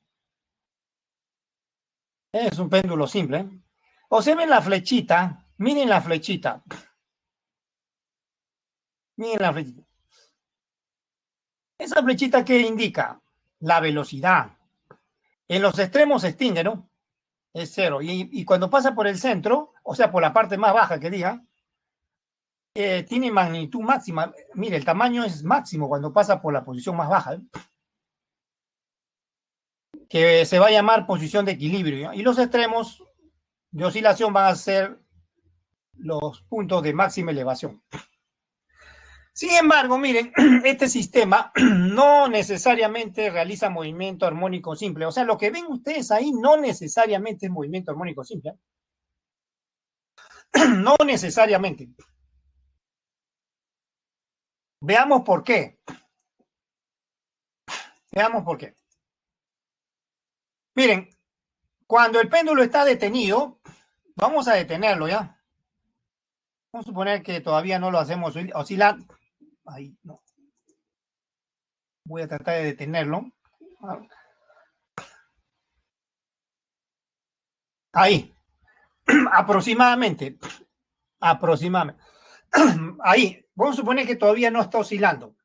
Es un péndulo simple, ¿eh? Observen la flechita, miren la flechita. Miren la flechita. Esa flechita que indica la velocidad. En los extremos se extingue, ¿no? Es cero. Y cuando pasa por el centro, o sea, por la parte más baja que diga, tiene magnitud máxima. Mire, el tamaño es máximo cuando pasa por la posición más baja, ¿eh? Que se va a llamar posición de equilibrio, ¿no? Y los extremos de oscilación van a ser los puntos de máxima elevación. Sin embargo, miren, este sistema no necesariamente realiza movimiento armónico simple. O sea, lo que ven ustedes ahí no necesariamente es movimiento armónico simple. No necesariamente. Veamos por qué. Veamos por qué. Miren, cuando el péndulo está detenido, vamos a detenerlo ya. Vamos a suponer que todavía no lo hacemos oscilar. Ahí, no. Voy a tratar de detenerlo. Ahí. Aproximadamente. Aproximadamente. Ahí. Vamos a suponer que todavía no está oscilando.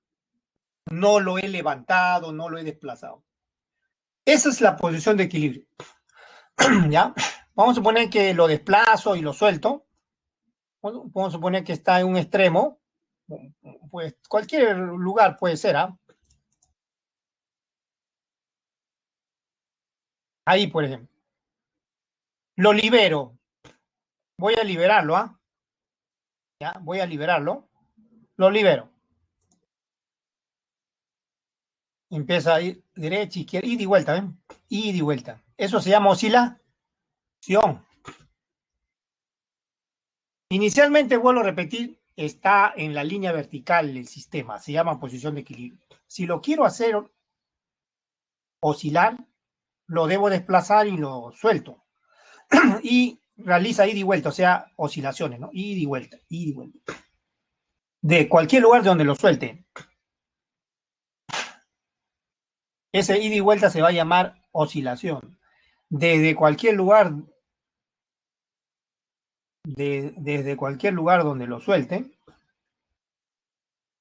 No lo he levantado, no lo he desplazado. Esa es la posición de equilibrio. ¿Ya? Vamos a suponer que lo desplazo y lo suelto. Vamos a suponer que está en un extremo. Pues cualquier lugar puede ser, ¿ah? Ahí, por ejemplo. Lo libero. Voy a liberarlo, ¿ah? ¿Ya? Voy a liberarlo. Lo libero. Empieza a ir derecha, izquierda, ida y vuelta, ¿ven? Ida y vuelta. Eso se llama oscilación. Inicialmente, vuelvo a repetir, está en la línea vertical del sistema. Se llama posición de equilibrio. Si lo quiero hacer oscilar, lo debo desplazar y lo suelto. Y realiza ida y vuelta, o sea, oscilaciones, ¿no? Ida y vuelta, ida y vuelta. De cualquier lugar de donde lo suelte. Ese ida y vuelta se va a llamar oscilación. Desde cualquier lugar, desde cualquier lugar donde lo suelte,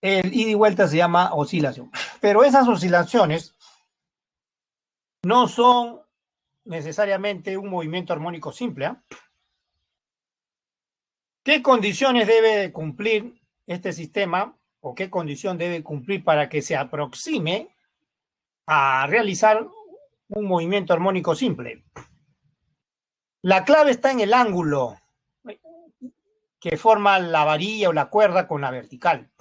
el ida y vuelta se llama oscilación. Pero esas oscilaciones no son necesariamente un movimiento armónico simple, ¿eh? ¿Qué condiciones debe cumplir este sistema o qué condición debe cumplir para que se aproxime a realizar un movimiento armónico simple? La clave está en el ángulo que forma la varilla o la cuerda con la vertical.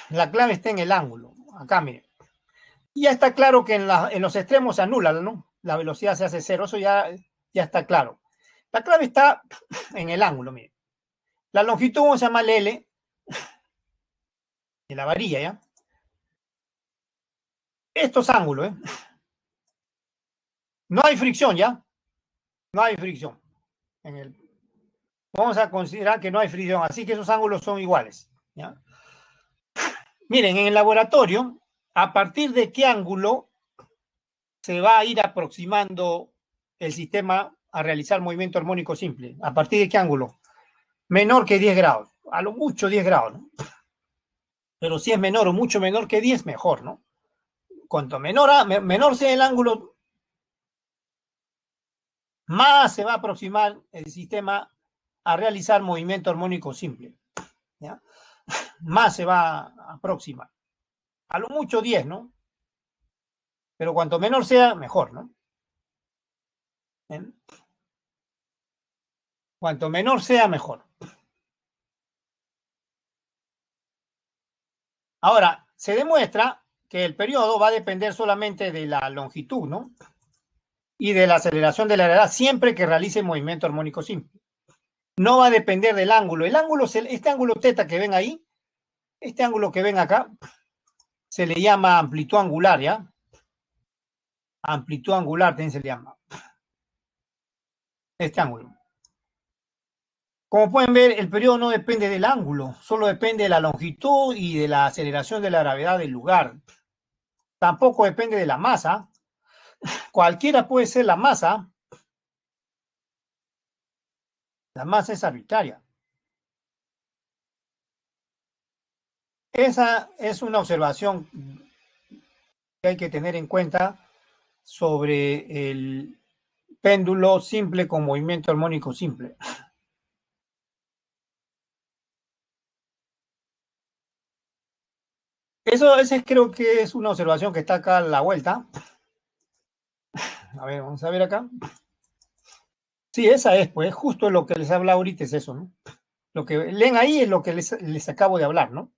La clave está en el ángulo. Acá, miren. Y ya está claro que en los extremos se anula, ¿no? La velocidad se hace cero. Eso ya está claro. La clave está en el ángulo, miren. La longitud vamos a llamarle L de la varilla, ¿ya? Estos ángulos, ¿eh? No hay fricción, ¿ya? No hay fricción. Vamos a considerar que no hay fricción, así que esos ángulos son iguales, ¿ya? Miren, en el laboratorio, ¿a partir de qué ángulo se va a ir aproximando el sistema a realizar movimiento armónico simple? ¿A partir de qué ángulo? Menor que 10 grados, a lo mucho 10 grados, ¿no? Pero si es menor o mucho menor que 10, mejor, ¿no? Cuanto menor sea el ángulo, más se va a aproximar el sistema a realizar movimiento armónico simple, ¿ya? Más se va a aproximar. A lo mucho 10, ¿no? Pero cuanto menor sea, mejor, ¿no? ¿Bien? Cuanto menor sea, mejor. Ahora, se demuestra que el periodo va a depender solamente de la longitud, ¿no? Y de la aceleración de la gravedad siempre que realice movimiento armónico simple. No va a depender del ángulo. El ángulo, este ángulo teta que ven ahí, este ángulo que ven acá, se le llama amplitud angular, ¿ya? Amplitud angular también se le llama. Este ángulo. Como pueden ver, el periodo no depende del ángulo, solo depende de la longitud y de la aceleración de la gravedad del lugar. Tampoco depende de la masa. Cualquiera puede ser la masa. La masa es arbitraria. Esa es una observación que hay que tener en cuenta sobre el péndulo simple con movimiento armónico simple. Ese creo que es una observación que está acá a la vuelta. A ver, vamos a ver acá. Sí, esa es, pues, justo lo que les habla ahorita es eso, ¿no? Lo que leen ahí es lo que les acabo de hablar, ¿no?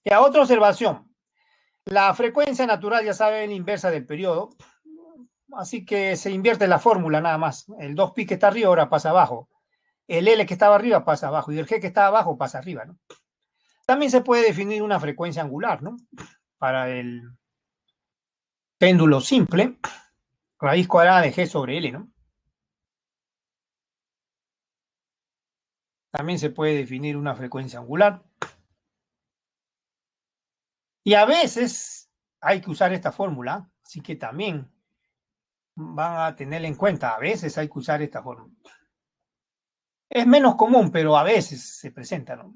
Y a otra observación. La frecuencia natural, ya saben, inversa del periodo. Así que se invierte la fórmula nada más. El 2pi que está arriba ahora pasa abajo. El L que estaba arriba pasa abajo. Y el G que está abajo pasa arriba, ¿no? También se puede definir una frecuencia angular, ¿no? Para el péndulo simple, raíz cuadrada de G sobre L, ¿no? También se puede definir una frecuencia angular. Y a veces hay que usar esta fórmula, así que también van a tenerla en cuenta. A veces hay que usar esta fórmula. Es menos común, pero a veces se presenta, ¿no?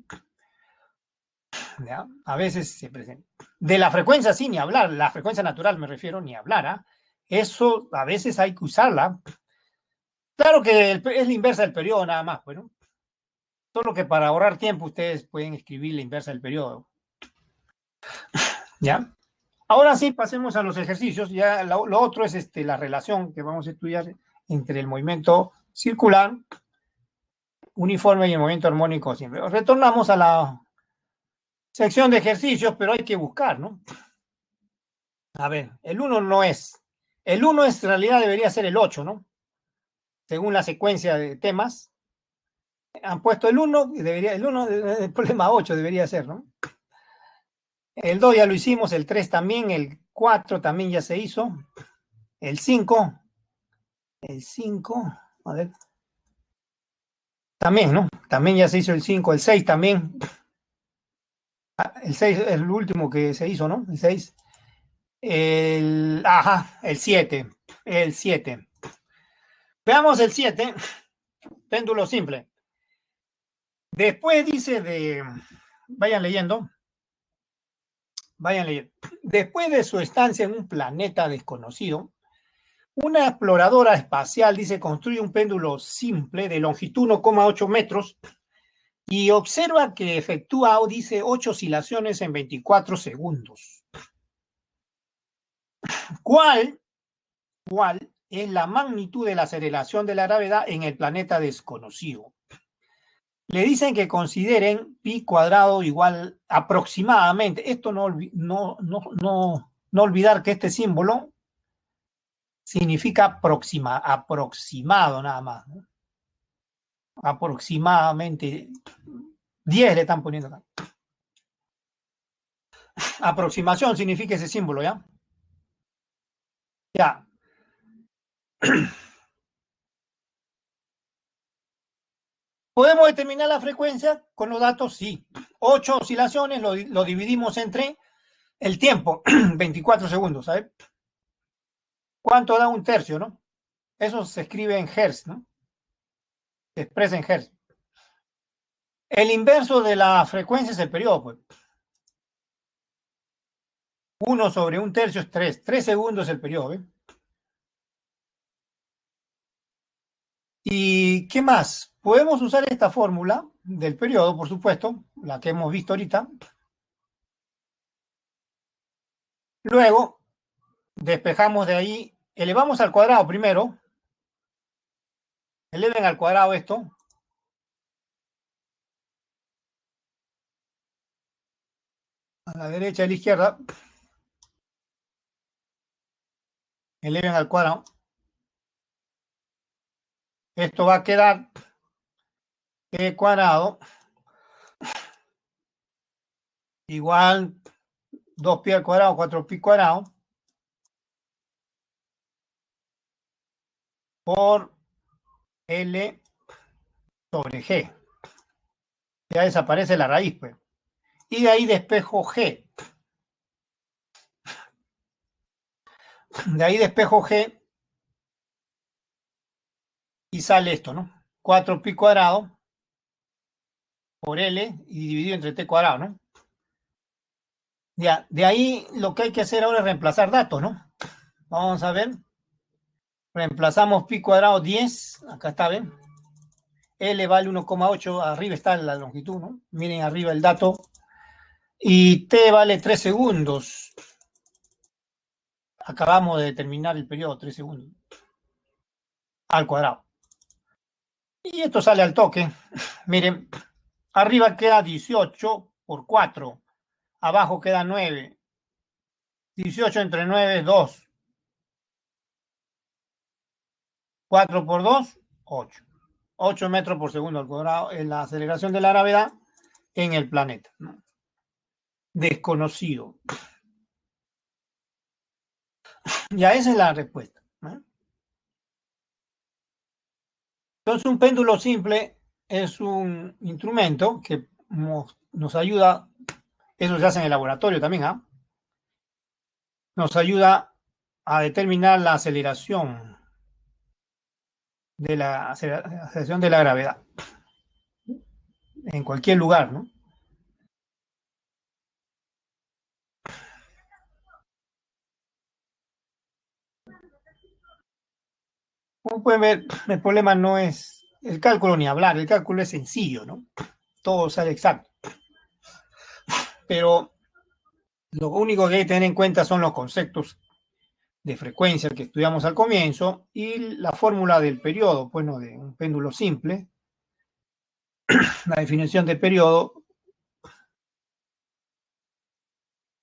¿Ya? A veces se presenta. De la frecuencia, sí, ni hablar. La frecuencia natural me refiero, ni hablar. ¿Ah? Eso a veces hay que usarla. Claro que es la inversa del periodo nada más, pues, ¿no? Solo que para ahorrar tiempo ustedes pueden escribir la inversa del periodo. ¿Ya? Ahora sí, pasemos a los ejercicios. Ya lo otro es la relación que vamos a estudiar entre el movimiento circular, uniforme y el movimiento armónico simple. Retornamos a la sección de ejercicios, pero hay que buscar, ¿no? A ver, el 1 no es. El 1 en realidad debería ser el 8, ¿no? Según la secuencia de temas. Han puesto el 1 y debería, el 1, el problema 8 debería ser, ¿no? El 2 ya lo hicimos, el 3 también, el 4 también ya se hizo, el 5, a ver, también, ¿no? También ya se hizo el 5, el 6 también. El 6 es el último que se hizo, ¿no? El 6. Ajá, el 7. El 7. Veamos el 7. Péndulo simple. Después dice de. Vayan leyendo. Vayan leyendo. Después de su estancia en un planeta desconocido, una exploradora espacial, dice, construye un péndulo simple de longitud 1,8 metros y observa que efectúa, dice, 8 oscilaciones en 24 segundos. ¿Cuál es la magnitud de la aceleración de la gravedad en el planeta desconocido? Le dicen que consideren pi cuadrado igual aproximadamente. Esto no olvidar que este símbolo significa aproximado nada más, ¿no? Aproximadamente 10 le están poniendo acá. Aproximación significa ese símbolo, ¿ya? Ya. ¿Podemos determinar la frecuencia con los datos? Sí. 8 oscilaciones lo dividimos entre el tiempo, 24 segundos, ¿sabes? ¿Cuánto da un tercio, no? Eso se escribe en hertz, ¿no? Se expresa en hertz. El inverso de la frecuencia es el periodo, pues. 1 sobre un tercio es 3. 3 segundos es el periodo, ¿eh? ¿Y qué más? Podemos usar esta fórmula del periodo, por supuesto, la que hemos visto ahorita. Luego, despejamos de ahí, elevamos al cuadrado primero Eleven al cuadrado esto. A la derecha y a la izquierda. Eleven al cuadrado. Esto va a quedar e cuadrado igual 2pi al cuadrado, 4pi cuadrado por L sobre G. Ya desaparece la raíz, pues. Y de ahí despejo G. De ahí despejo G y sale esto, ¿no? 4pi cuadrado por L y dividido entre t cuadrado, ¿no? Ya, de ahí lo que hay que hacer ahora es reemplazar datos, ¿no? Vamos a ver. Reemplazamos pi cuadrado 10, acá está, ¿ven? L vale 1,8, arriba está la longitud, ¿no? Miren arriba el dato. Y t vale 3 segundos. Acabamos de determinar el periodo, 3 segundos. Al cuadrado. Y esto sale al toque. Miren, arriba queda 18 por 4. Abajo queda 9. 18 entre 9 es 2. 4 por 2, 8. 8 metros por segundo al cuadrado es la aceleración de la gravedad en el planeta, ¿no? Desconocido. Ya esa es la respuesta, ¿no? Entonces un péndulo simple es un instrumento que nos ayuda, eso se hace en el laboratorio también, ¿ah? Nos ayuda a determinar la aceleración de la gravedad en cualquier lugar, ¿no? Como pueden ver, el problema no es el cálculo ni hablar, el cálculo es sencillo, ¿no? Todo sale exacto. Pero lo único que hay que tener en cuenta son los conceptos de frecuencia que estudiamos al comienzo y la fórmula del periodo, bueno, de un péndulo simple, la definición de periodo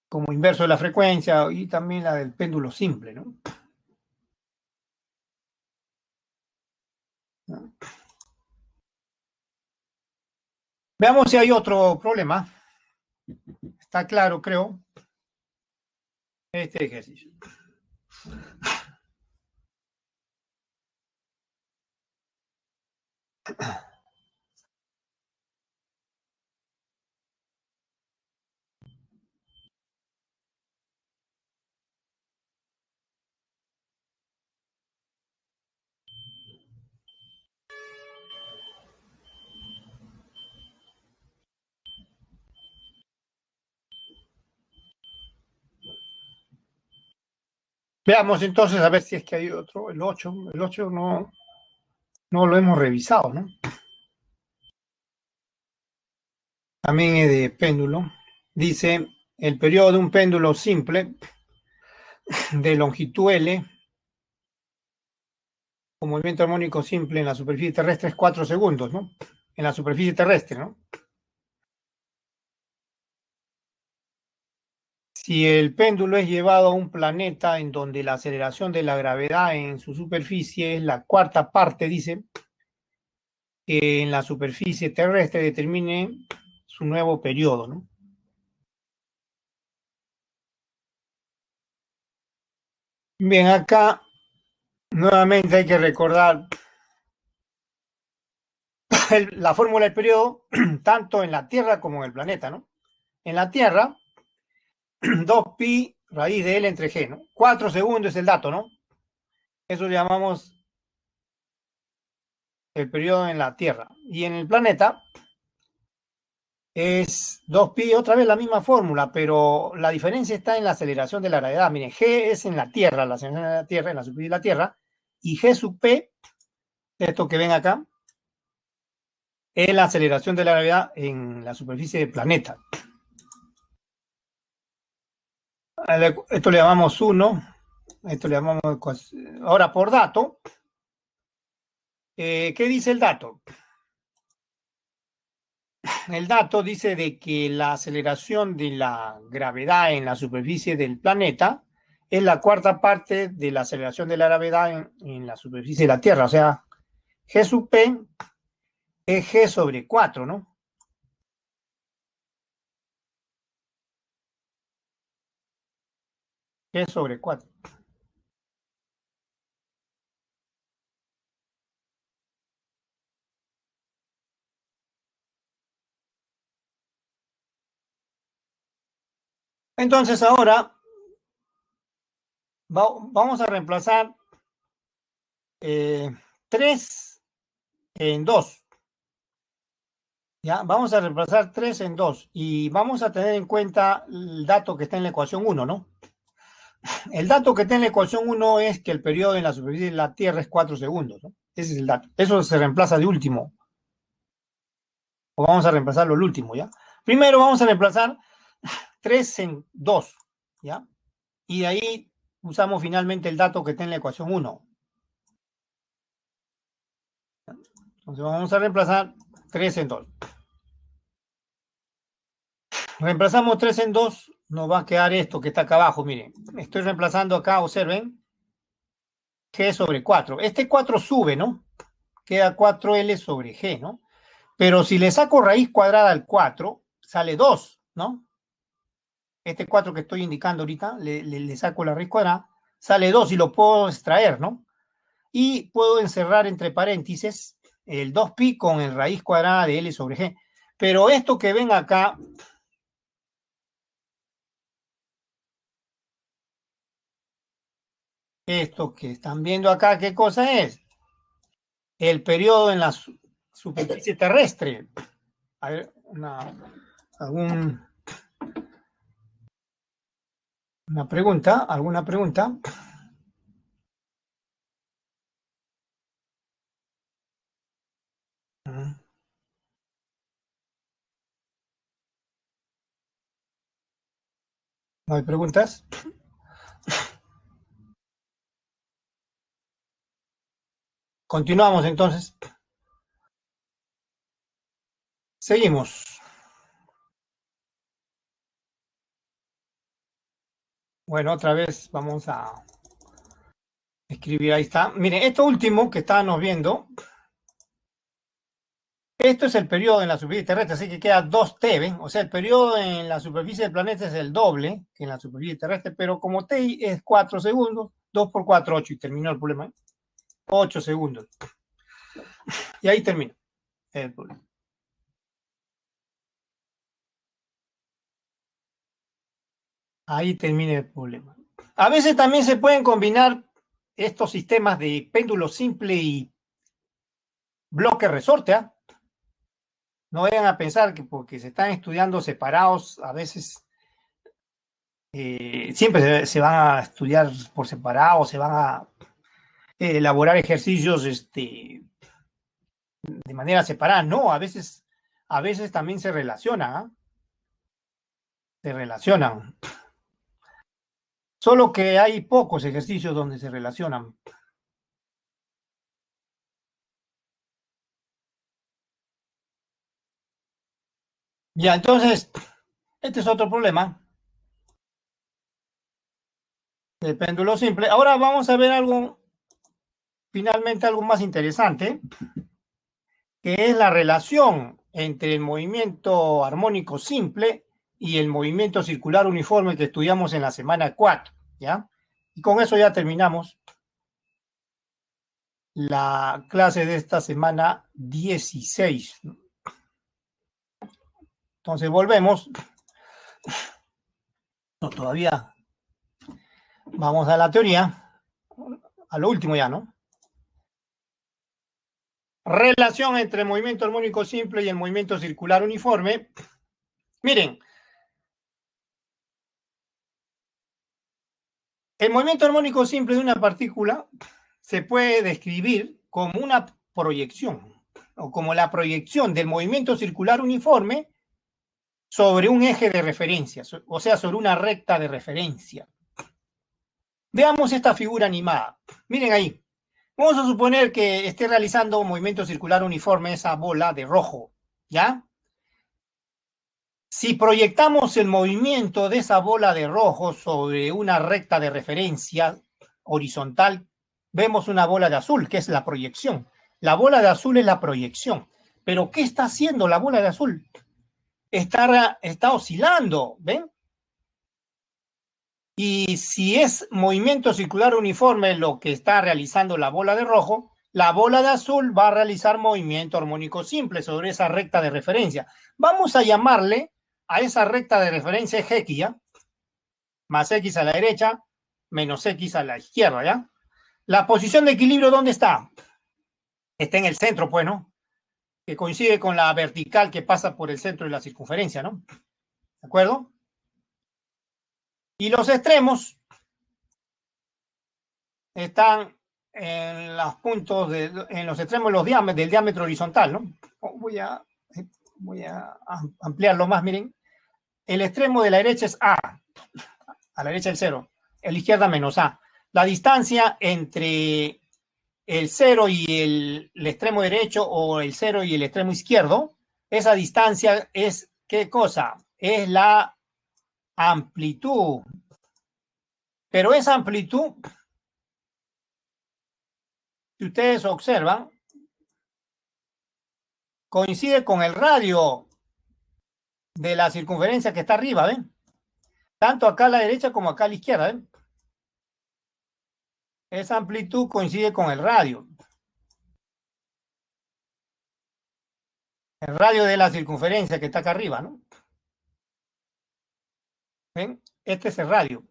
como inverso de la frecuencia y también la del péndulo simple, ¿no? Veamos si hay otro problema. Está claro, creo, este ejercicio. Veamos entonces a ver si es que hay otro, el 8. El 8 no lo hemos revisado, ¿no? También es de péndulo. Dice, el periodo de un péndulo simple de longitud L con movimiento armónico simple en la superficie terrestre es 4 segundos, ¿no? En la superficie terrestre, ¿no? Si el péndulo es llevado a un planeta en donde la aceleración de la gravedad en su superficie es la cuarta parte, dice, que en la superficie terrestre determine su nuevo periodo, ¿no? Bien, acá nuevamente hay que recordar la fórmula del periodo tanto en la Tierra como en el planeta, ¿no? En la Tierra, 2pi raíz de L entre G, ¿no? 4 segundos es el dato, ¿no? Eso le llamamos el periodo en la Tierra. Y en el planeta es 2pi, otra vez la misma fórmula, pero la diferencia está en la aceleración de la gravedad. Miren, G es en la Tierra, la aceleración de la Tierra, en la superficie de la Tierra, y G sub P, esto que ven acá, es la aceleración de la gravedad en la superficie del planeta. Esto le llamamos 1, esto le llamamos, ahora por dato, ¿Qué dice el dato? El dato dice de que la aceleración de la gravedad en la superficie del planeta es la cuarta parte de la aceleración de la gravedad en la superficie de la Tierra. O sea, G sub P es G sobre 4, ¿no? G sobre 4. Entonces ahora vamos a reemplazar 3 en 2. ¿Ya? Vamos a reemplazar 3 en 2 y vamos a tener en cuenta el dato que está en la ecuación 1, ¿no? El dato que está en la ecuación 1 es que el periodo en la superficie de la Tierra es 4 segundos, ¿no? Ese es el dato. Eso se reemplaza de último. O vamos a reemplazarlo el último, ¿ya? Primero vamos a reemplazar 3 en 2, ¿ya? Y de ahí usamos finalmente el dato que está en la ecuación 1. Entonces vamos a reemplazar 3 en 2. Reemplazamos 3 en 2, nos va a quedar esto que está acá abajo, miren. Estoy reemplazando acá, observen, G sobre 4. Este 4 sube, ¿no? Queda 4L sobre G, ¿no? Pero si le saco raíz cuadrada al 4, sale 2, ¿no? Este 4 que estoy indicando ahorita, le saco la raíz cuadrada, sale 2 y lo puedo extraer, ¿no? Y puedo encerrar entre paréntesis el 2pi con el raíz cuadrada de L sobre G. Pero esto que ven acá, esto que están viendo acá, ¿qué cosa es? El periodo en la superficie terrestre. A ver, una pregunta, ¿alguna pregunta? ¿No hay preguntas? Continuamos entonces. Seguimos. Bueno, otra vez vamos a escribir, ahí está. Miren, esto último que estábamos viendo, esto es el periodo en la superficie terrestre, así que queda 2T, ¿ven? O sea, el periodo en la superficie del planeta es el doble que en la superficie terrestre, pero como T es 4 segundos, 2 por 4, 8, y terminó el problema. 8 segundos. Y ahí termina el problema. Ahí termina el problema. A veces también se pueden combinar estos sistemas de péndulo simple y bloque resorte, ¿eh? No vayan a pensar que porque se están estudiando separados, a veces siempre se van a estudiar por separado, se van a elaborar ejercicios de manera separada. No, a veces también se relacionan, ¿eh? Se relacionan. Solo que hay pocos ejercicios donde se relacionan. Ya, entonces, este es otro problema del péndulo simple. Ahora vamos a ver algo, finalmente algo más interesante, que es la relación entre el movimiento armónico simple y el movimiento circular uniforme que estudiamos en la semana 4, ¿ya? Y con eso ya terminamos la clase de esta semana 16. Entonces volvemos. No, todavía vamos a la teoría, a lo último ya, ¿no? Relación entre el movimiento armónico simple y el movimiento circular uniforme. Miren, el movimiento armónico simple de una partícula se puede describir como una proyección o como la proyección del movimiento circular uniforme sobre un eje de referencia, o sea, sobre una recta de referencia. Veamos esta figura animada. Miren ahí. Vamos a suponer que esté realizando un movimiento circular uniforme esa bola de rojo, ¿ya? Si proyectamos el movimiento de esa bola de rojo sobre una recta de referencia horizontal, vemos una bola de azul, que es la proyección. La bola de azul es la proyección. Pero ¿qué está haciendo la bola de azul? Está oscilando, ¿ven? Y si es movimiento circular uniforme lo que está realizando la bola de rojo, la bola de azul va a realizar movimiento armónico simple sobre esa recta de referencia. Vamos a llamarle a esa recta de referencia eje X, ¿ya? Más X a la derecha, menos X a la izquierda, ¿ya? La posición de equilibrio, ¿dónde está? Está en el centro, pues, ¿no? Que coincide con la vertical que pasa por el centro de la circunferencia, ¿no? ¿De acuerdo? Y los extremos están en los puntos, en los extremos del diámetro horizontal, ¿no? Voy a ampliarlo más, miren. El extremo de la derecha es a la derecha el cero, a la izquierda menos A. La distancia entre el cero y el extremo derecho o el cero y el extremo izquierdo, esa distancia es, ¿qué cosa? Es la amplitud. Pero esa amplitud, si ustedes observan, coincide con el radio de la circunferencia que está arriba, ¿ven? Tanto acá a la derecha como acá a la izquierda, ¿ven? Esa amplitud coincide con el radio de la circunferencia que está acá arriba, ¿no? ¿Ven? Este es el radio.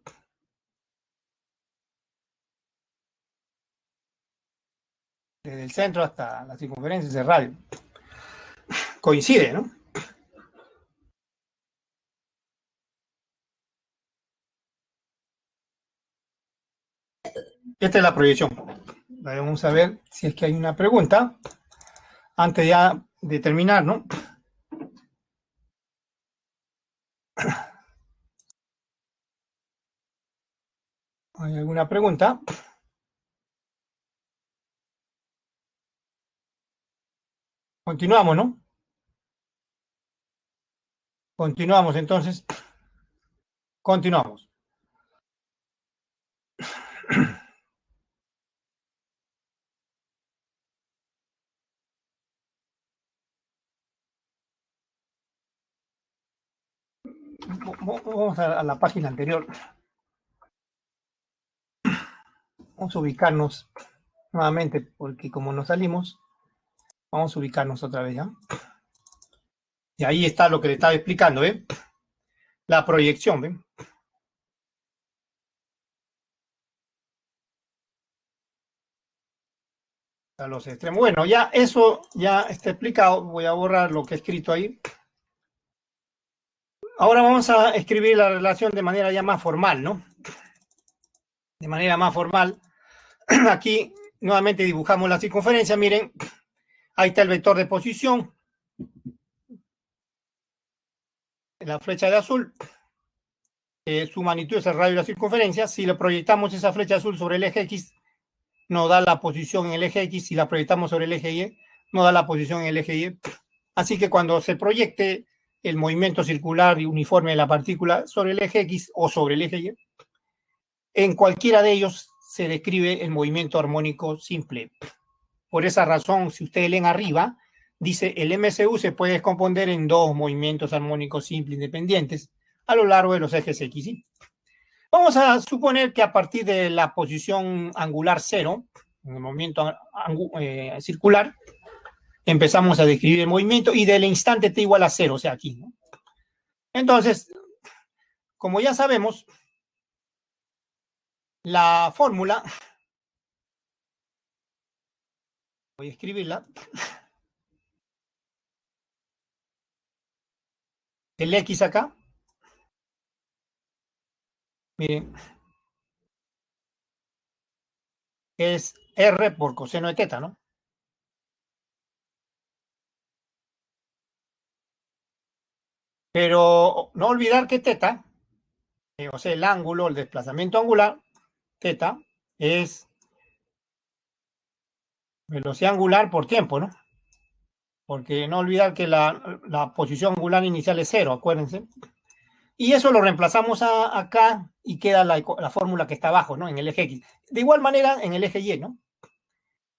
Desde el centro hasta la circunferencia es el radio. Coincide, ¿no? Esta es la proyección. Vamos a ver si es que hay una pregunta antes ya de terminar, ¿no? ¿Hay alguna pregunta? Continuamos, ¿no? Continuamos entonces. Continuamos. Vamos a la página anterior. Vamos a ubicarnos nuevamente, porque como nos salimos, vamos a ubicarnos otra vez, ¿ya? Y ahí está lo que le estaba explicando, ¿eh? La proyección, ¿ven? A los extremos. Bueno, ya eso ya está explicado. Voy a borrar lo que he escrito ahí. Ahora vamos a escribir la relación de manera ya más formal, ¿no? De manera más formal. Aquí nuevamente dibujamos la circunferencia. Miren, ahí está el vector de posición. La flecha de azul. Su magnitud es el radio de la circunferencia. Si le proyectamos esa flecha azul sobre el eje X, nos da la posición en el eje X. Si la proyectamos sobre el eje Y, nos da la posición en el eje Y. Así que cuando se proyecte el movimiento circular y uniforme de la partícula sobre el eje X o sobre el eje Y, en cualquiera de ellos se describe el movimiento armónico simple. Por esa razón, si ustedes leen arriba, dice el MCU se puede descomponer en dos movimientos armónicos simples independientes a lo largo de los ejes X y Y. Vamos a suponer que a partir de la posición angular cero, en el movimiento circular, empezamos a describir el movimiento y del instante t igual a cero, o sea, aquí, ¿no? Entonces, como ya sabemos, la fórmula, voy a escribirla, el X acá, miren, es R por coseno de teta, ¿no? Pero no olvidar que teta, o sea, el ángulo, el desplazamiento angular, teta, es Velocidad angular por tiempo, ¿no? Porque no olvidar que la posición angular inicial es cero, acuérdense. Y eso lo reemplazamos acá y queda la fórmula que está abajo, ¿no? En el eje X. De igual manera, en el eje Y, ¿no?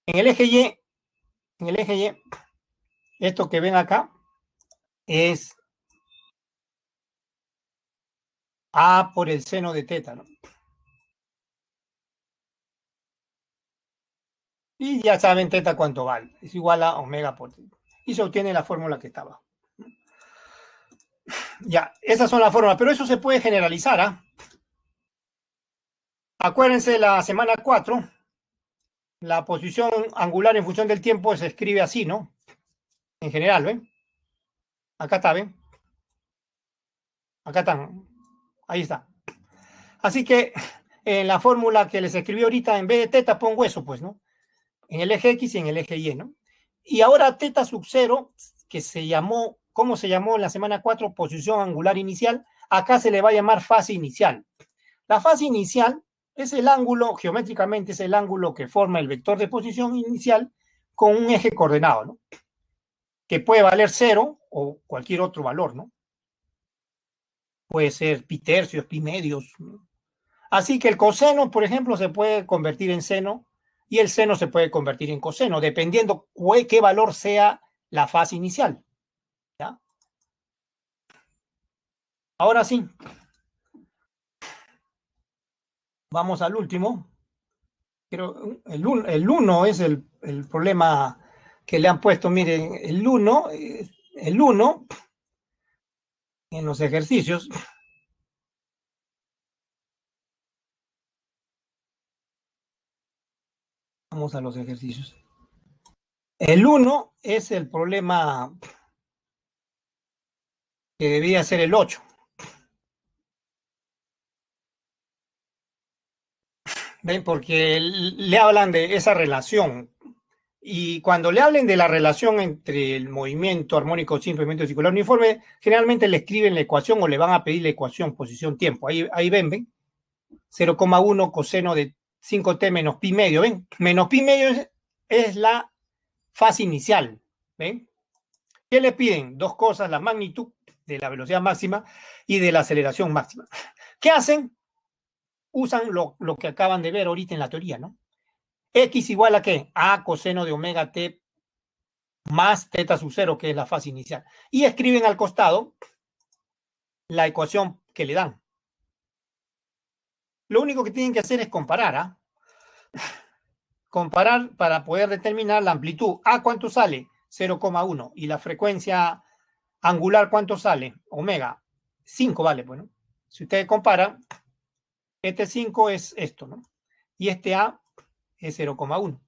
En el eje Y, en el eje Y, esto que ven acá es A por el seno de teta, ¿no? Y ya saben teta cuánto vale. Es igual a omega por teta. Y se obtiene la fórmula que está abajo. Ya, esas son las fórmulas, pero eso se puede generalizar, ¿ah? Acuérdense la semana 4, la posición angular en función del tiempo se escribe así, ¿no? En general, ¿ven? Acá está, ¿ven? Acá están. Ahí está. Así que en la fórmula que les escribí ahorita, en vez de teta pongo eso, pues, ¿no? En el eje X y en el eje Y, ¿no? Y ahora teta sub 0, que se llamó, ¿cómo se llamó en la semana 4? Posición angular inicial. Acá se le va a llamar fase inicial. La fase inicial es el ángulo, geométricamente es el ángulo que forma el vector de posición inicial con un eje coordenado, ¿no? Que puede valer 0 o cualquier otro valor, ¿no? Puede ser pi tercios, pi medios, ¿no? Así que el coseno, por ejemplo, se puede convertir en seno y el seno se puede convertir en coseno, dependiendo qué valor sea la fase inicial, ¿ya? Ahora sí, vamos al último. Pero el 1 es el problema que le han puesto. Miren, el 1 en los ejercicios. Vamos a los ejercicios. El 1 es el problema que debía ser el 8. ¿Ven? Porque le hablan de esa relación. Y cuando le hablen de la relación entre el movimiento armónico simple y el movimiento circular uniforme, generalmente le escriben la ecuación o le van a pedir la ecuación posición-tiempo. Ahí ven, 0,1 coseno de 5t menos pi medio, ¿ven? Menos pi medio es la fase inicial, ¿ven? ¿Qué le piden? Dos cosas, la magnitud de la velocidad máxima y de la aceleración máxima. ¿Qué hacen? Usan lo que acaban de ver ahorita en la teoría, ¿no? X igual a ¿qué? A coseno de omega t más teta sub 0, que es la fase inicial. Y escriben al costado la ecuación que le dan. Lo único que tienen que hacer es comparar, ¿ah? Comparar para poder determinar la amplitud. ¿A cuánto sale? 0,1. Y la frecuencia angular, ¿cuánto sale? Omega. 5 vale, bueno. Si ustedes comparan, este 5 es esto, ¿no? Y este A es 0,1.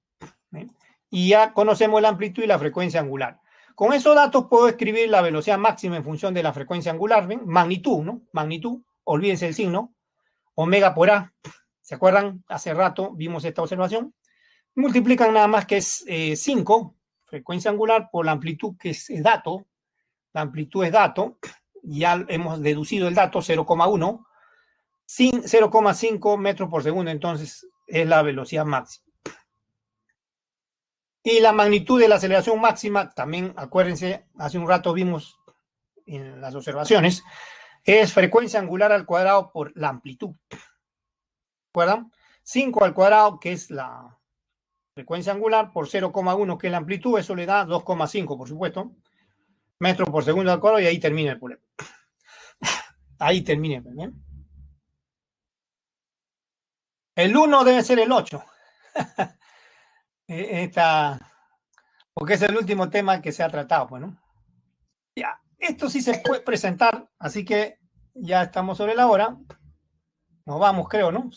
¿eh? Y ya conocemos la amplitud y la frecuencia angular. Con esos datos puedo escribir la velocidad máxima en función de la frecuencia angular, ¿ven? Magnitud, ¿no? Magnitud, olvídense el signo, omega por A. ¿Se acuerdan? Hace rato vimos esta observación. Multiplican nada más que es 5, frecuencia angular, por la amplitud que es dato. La amplitud es dato. Ya hemos deducido el dato, 0,1. 0,5 metros por segundo, entonces es la velocidad máxima. Y la magnitud de la aceleración máxima, también acuérdense, hace un rato vimos en las observaciones, es frecuencia angular al cuadrado por la amplitud. ¿Recuerdan? 5 al cuadrado, que es la frecuencia angular, por 0,1, que es la amplitud, eso le da 2,5, por supuesto, metros por segundo al cuadrado, y ahí termina el problema. Ahí termina el problema. El 1 debe ser el 8. Porque es el último tema que se ha tratado, bueno. Ya, esto sí se puede presentar, así que ya estamos sobre la hora. Nos vamos, creo, ¿no?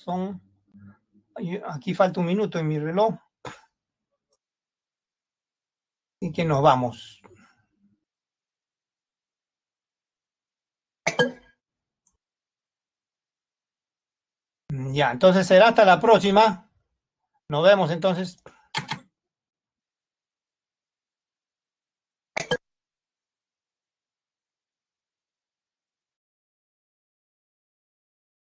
Aquí falta un minuto en mi reloj. Y que nos vamos. Ya, entonces será hasta la próxima. Nos vemos entonces.